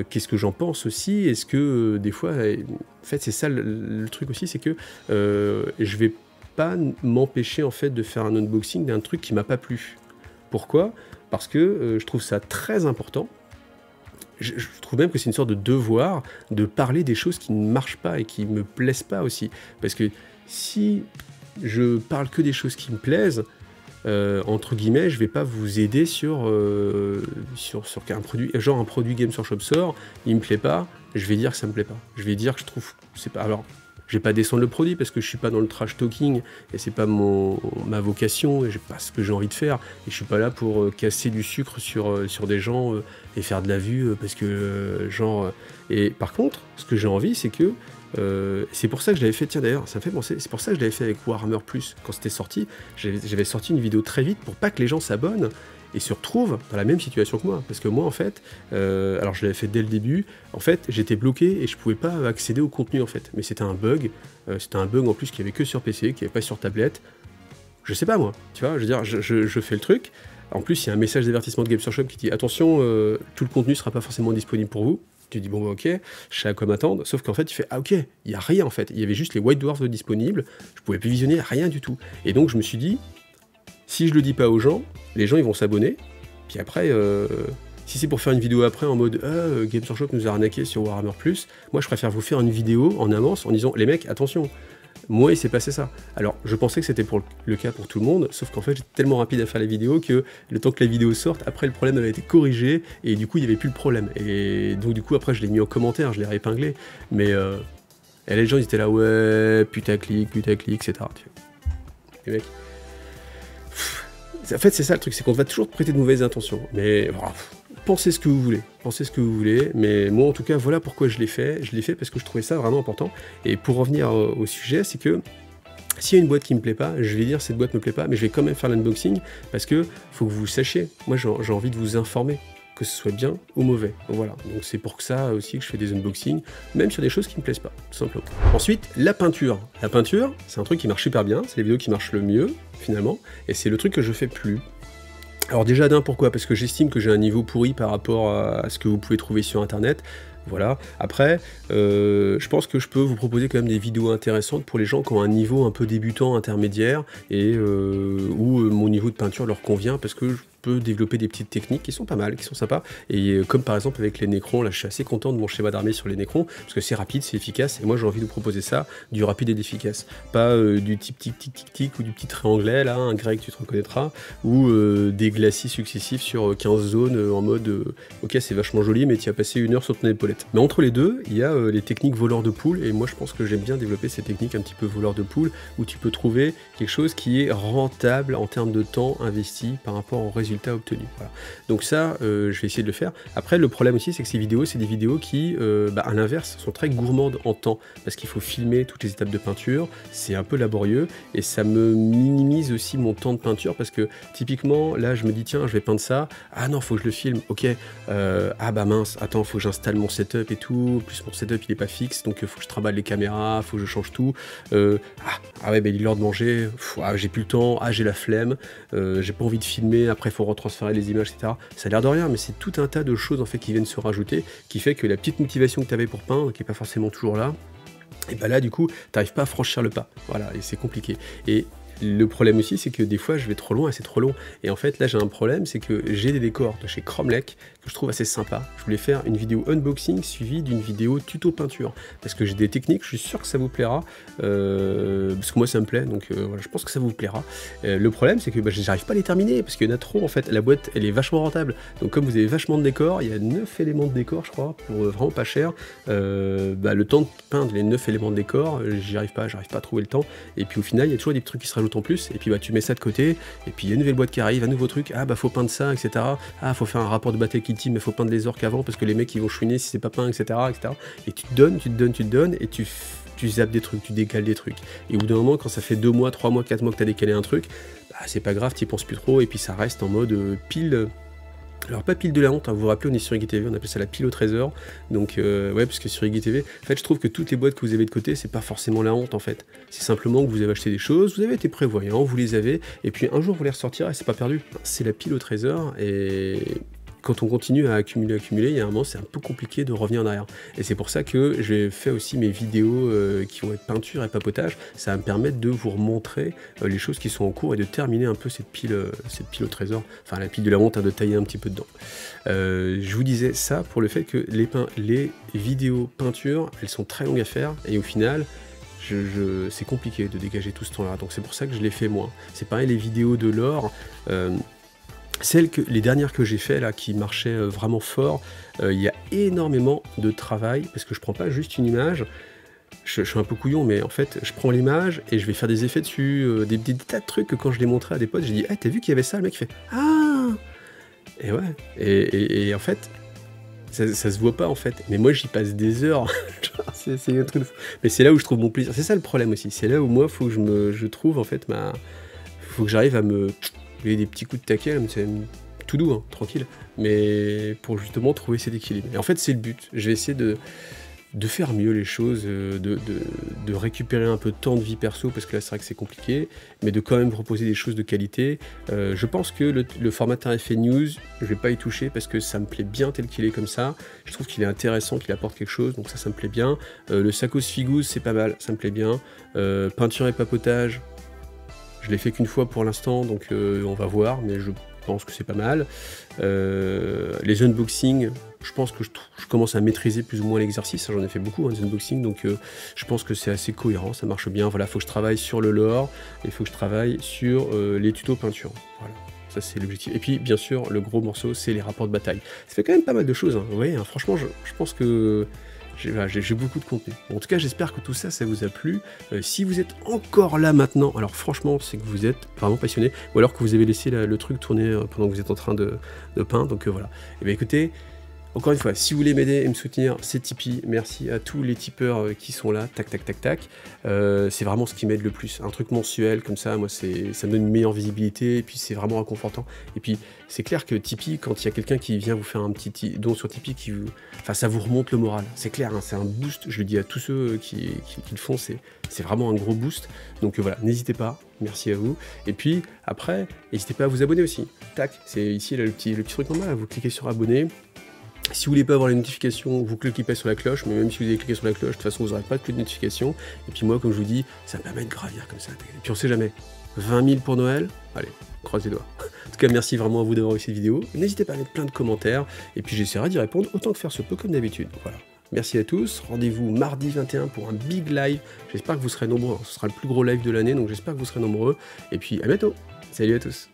Qu'est-ce que j'en pense aussi? Est-ce que des fois... En fait, c'est ça le truc aussi, c'est que je vais pas m'empêcher en fait de faire un unboxing d'un truc qui m'a pas plu. Pourquoi? Parce que je trouve ça très important. Je trouve même que c'est une sorte de devoir de parler des choses qui ne marchent pas et qui me plaisent pas aussi. Parce que si je parle que des choses qui me plaisent, entre guillemets, je vais pas vous aider sur un produit, genre un produit Games Workshop sort, il me plaît pas, je vais dire que ça me plaît pas. Je vais dire que je trouve, c'est pas. Alors, Je vais pas descendre le produit parce que je suis pas dans le trash talking et c'est pas ma vocation et j'ai pas ce que j'ai envie de faire. Et je suis pas là pour casser du sucre sur des gens et faire de la vue parce que Et par contre, ce que j'ai envie, c'est que c'est pour ça que je l'avais fait, tiens d'ailleurs, ça me fait penser, c'est pour ça que je l'avais fait avec Warhammer Plus quand c'était sorti. J'avais sorti une vidéo très vite pour pas que les gens s'abonnent et se retrouvent dans la même situation que moi. Parce que moi, en fait, alors je l'avais fait dès le début, en fait, j'étais bloqué et je pouvais pas accéder au contenu, en fait. Mais c'était un bug en plus qui avait que sur PC, qui avait pas sur tablette. Je sais pas moi, tu vois, je veux dire, je fais le truc. En plus, il y a un message d'avertissement de Games Workshop qui dit attention, tout le contenu sera pas forcément disponible pour vous. Tu dis bon bah ok, je sais à quoi m'attendre, sauf qu'en fait il fait ah ok, il y a rien en fait, il y avait juste les White Dwarfs disponibles, je pouvais plus visionner rien du tout. Et donc je me suis dit, si je le dis pas aux gens, les gens ils vont s'abonner, puis après, si c'est pour faire une vidéo après en mode Games Workshop nous a arnaqué sur Warhammer Plus, moi je préfère vous faire une vidéo en avance en disant les mecs attention. Moi, il s'est passé ça. Alors, je pensais que c'était le cas pour tout le monde, sauf qu'en fait, j'étais tellement rapide à faire les vidéos que le temps que la vidéo sorte, après, le problème avait été corrigé, et du coup, il n'y avait plus le problème. Et donc, du coup, après, je l'ai mis en commentaire, je l'ai réépinglé, mais et les gens, ils étaient là, ouais, putaclic, etc. Les mecs... En fait, c'est ça le truc, c'est qu'on va toujours te prêter de mauvaises intentions, mais... Pensez ce que vous voulez, mais moi en tout cas voilà pourquoi je l'ai fait parce que je trouvais ça vraiment important. Et pour revenir au sujet, c'est que s'il y a une boîte qui me plaît pas, je vais dire cette boîte me plaît pas, mais je vais quand même faire l'unboxing parce que faut que vous sachiez, moi j'ai envie de vous informer, que ce soit bien ou mauvais. Donc voilà, donc c'est pour ça aussi que je fais des unboxings, même sur des choses qui me plaisent pas, tout simplement. Ensuite, la peinture. La peinture, c'est un truc qui marche super bien, c'est les vidéos qui marchent le mieux finalement, et c'est le truc que je fais plus. Alors déjà pourquoi? Parce que j'estime que j'ai un niveau pourri par rapport à ce que vous pouvez trouver sur internet. Voilà. Après, je pense que je peux vous proposer quand même des vidéos intéressantes pour les gens qui ont un niveau un peu débutant, intermédiaire, et où mon niveau de peinture leur convient, parce que je peux développer des petites techniques qui sont pas mal, qui sont sympas, et comme par exemple avec les Necrons, là je suis assez content de mon schéma d'armée sur les Necrons, parce que c'est rapide, c'est efficace, et moi j'ai envie de vous proposer ça, du rapide et d'efficace. Pas du type tic, ou du petit triangle là, un grec tu te reconnaîtras, ou des glacis successifs sur 15 zones en mode ok c'est vachement joli, mais tu as passé 1 heure sur ton épaulette. Mais entre les deux, il y a les techniques voleurs de poules, et moi je pense que j'aime bien développer ces techniques un petit peu voleurs de poules, où tu peux trouver quelque chose qui est rentable en termes de temps investi par rapport au résultat obtenu. Voilà. Donc ça, je vais essayer de le faire. Après, le problème aussi, c'est que ces vidéos, c'est des vidéos qui, à l'inverse, sont très gourmandes en temps, parce qu'il faut filmer toutes les étapes de peinture, c'est un peu laborieux, et ça me minimise aussi mon temps de peinture, parce que typiquement, là, je me dis, tiens, je vais peindre ça, ah non, faut que je le filme, ok, ah bah mince, attends, faut que j'installe mon setup et tout, plus mon setup, il est pas fixe, donc faut que je travaille les caméras, faut que je change tout, ah ouais, bah il est l'heure de manger, j'ai plus le temps, j'ai la flemme, j'ai pas envie de filmer, après faut retransférer les images, etc. Ça a l'air de rien, mais c'est tout un tas de choses en fait qui viennent se rajouter, qui fait que la petite motivation que tu avais pour peindre, qui est pas forcément toujours là, et bah là du coup, t'arrives pas à franchir le pas. Voilà, et c'est compliqué. Et le problème aussi, c'est que des fois, je vais trop loin et c'est trop long. Et en fait, là, j'ai un problème, c'est que j'ai des décors de chez Cromlech que je trouve assez sympa. Je voulais faire une vidéo unboxing suivie d'une vidéo tuto peinture. Parce que j'ai des techniques, je suis sûr que ça vous plaira. Parce que moi, ça me plaît, donc voilà, je pense que ça vous plaira. Le problème, c'est que j'arrive pas à les terminer, parce qu'il y en a trop, en fait. La boîte, elle est vachement rentable. Donc comme vous avez vachement de décors, il y a 9 éléments de décor, je crois, pour vraiment pas cher. Le temps de peindre les 9 éléments de décor, j'arrive pas à trouver le temps. Et puis au final, il y a toujours des trucs qui se rajoutent en plus, et puis tu mets ça de côté, et puis il y a une nouvelle boîte qui arrive, un nouveau truc, faut peindre ça, etc. Faut faire un rapport de bataille kitty, mais faut peindre les orques avant, parce que les mecs ils vont chouiner si c'est pas peint, etc. Et tu te donnes, et tu zappes des trucs, tu décales des trucs. Et au bout d'un moment, quand ça fait 2 mois, 3 mois, 4 mois que t'as décalé un truc, c'est pas grave, t'y penses plus trop, et puis ça reste en mode pile... Alors pas pile de la honte, vous vous rappelez, on est sur IGTV, on appelle ça la pile au trésor, donc ouais, parce que sur IGTV, en fait je trouve que toutes les boîtes que vous avez de côté, c'est pas forcément la honte en fait, c'est simplement que vous avez acheté des choses, vous avez été prévoyant, vous les avez, et puis un jour vous les ressortirez, c'est pas perdu, c'est la pile au trésor, et... quand on continue à accumuler, il y a un moment, c'est un peu compliqué de revenir en arrière. Et c'est pour ça que j'ai fait aussi mes vidéos qui vont être peinture et papotage. Ça va me permettre de vous remontrer les choses qui sont en cours et de terminer un peu cette pile au trésor. Enfin, la pile de la honte, de tailler un petit peu dedans. Je vous disais ça pour le fait que les vidéos peinture, elles sont très longues à faire. Et au final... c'est compliqué de dégager tout ce temps-là. Donc c'est pour ça que je l'ai fait moi. C'est pareil, les vidéos de l'or... les dernières que j'ai fait là, qui marchaient vraiment fort, il y a énormément de travail, parce que je prends pas juste une image, je suis un peu couillon, mais en fait, je prends l'image et je vais faire des effets dessus, des tas de trucs que quand je l'ai montré à des potes, j'ai dit: «Eh, t'as vu qu'il y avait ça?» Le mec fait: «Ah!» Et ouais, et en fait, ça se voit pas, en fait, mais moi, j'y passe des heures. Genre, c'est un truc de fou. Mais c'est là où je trouve mon plaisir. C'est ça le problème aussi, c'est là où moi, faut que je trouve, en fait, faut que j'arrive à me donner des petits coups de taquet, là, mais c'est tout doux, hein, tranquille, mais pour justement trouver cet équilibre. Et en fait, c'est le but. Je vais essayer de faire mieux les choses, de récupérer un peu de temps de vie perso, parce que là c'est vrai que c'est compliqué, mais de quand même proposer des choses de qualité. Je pense que le format RFA News, je vais pas y toucher parce que ça me plaît bien tel qu'il est comme ça. Je trouve qu'il est intéressant, qu'il apporte quelque chose, donc ça me plaît bien. Le Sacos Figous, c'est pas mal, ça me plaît bien. Peinture et papotage, je l'ai fait qu'une fois pour l'instant, donc on va voir, mais je pense que c'est pas mal. Les unboxings, je pense que je commence à maîtriser plus ou moins l'exercice, j'en ai fait beaucoup, des unboxings, donc je pense que c'est assez cohérent, ça marche bien. Voilà, il faut que je travaille sur le lore, et il faut que je travaille sur les tutos peinture. Voilà, ça c'est l'objectif. Et puis bien sûr, le gros morceau, c'est les rapports de bataille. Ça fait quand même pas mal de choses, hein. Vous voyez, hein, franchement, je pense que j'ai beaucoup de contenu. Bon, en tout cas, j'espère que tout ça, ça vous a plu. Si vous êtes encore là maintenant, alors franchement, c'est que vous êtes vraiment passionné, ou alors que vous avez laissé le truc tourner pendant que vous êtes en train de peindre, donc voilà. Et bien écoutez, encore une fois, si vous voulez m'aider et me soutenir, c'est Tipeee. Merci à tous les tipeurs qui sont là, tac, tac, tac, tac. C'est vraiment ce qui m'aide le plus. Un truc mensuel, comme ça, moi, ça me donne une meilleure visibilité, et puis c'est vraiment réconfortant. Et puis, c'est clair que Tipeee, quand il y a quelqu'un qui vient vous faire un petit don sur Tipeee, enfin, ça vous remonte le moral. C'est clair, hein, c'est un boost. Je le dis à tous ceux qui le font, c'est vraiment un gros boost. Donc voilà, n'hésitez pas. Merci à vous. Et puis, après, n'hésitez pas à vous abonner aussi. Tac, c'est ici, là, le petit truc en bas, là, vous cliquez sur abonner. Si vous voulez pas avoir les notifications, vous cliquez pas sur la cloche, mais même si vous avez cliqué sur la cloche, de toute façon vous n'aurez pas de notification. Et puis moi, comme je vous dis, ça me permet de gravir comme ça. Et puis on sait jamais, 20 000 pour Noël, allez, croise les doigts. En tout cas, merci vraiment à vous d'avoir vu cette vidéo. N'hésitez pas à mettre plein de commentaires, et puis j'essaierai d'y répondre autant que faire se peut comme d'habitude. Voilà. Merci à tous, rendez-vous mardi 21 pour un big live. J'espère que vous serez nombreux, ce sera le plus gros live de l'année, donc j'espère que vous serez nombreux. Et puis à bientôt, salut à tous.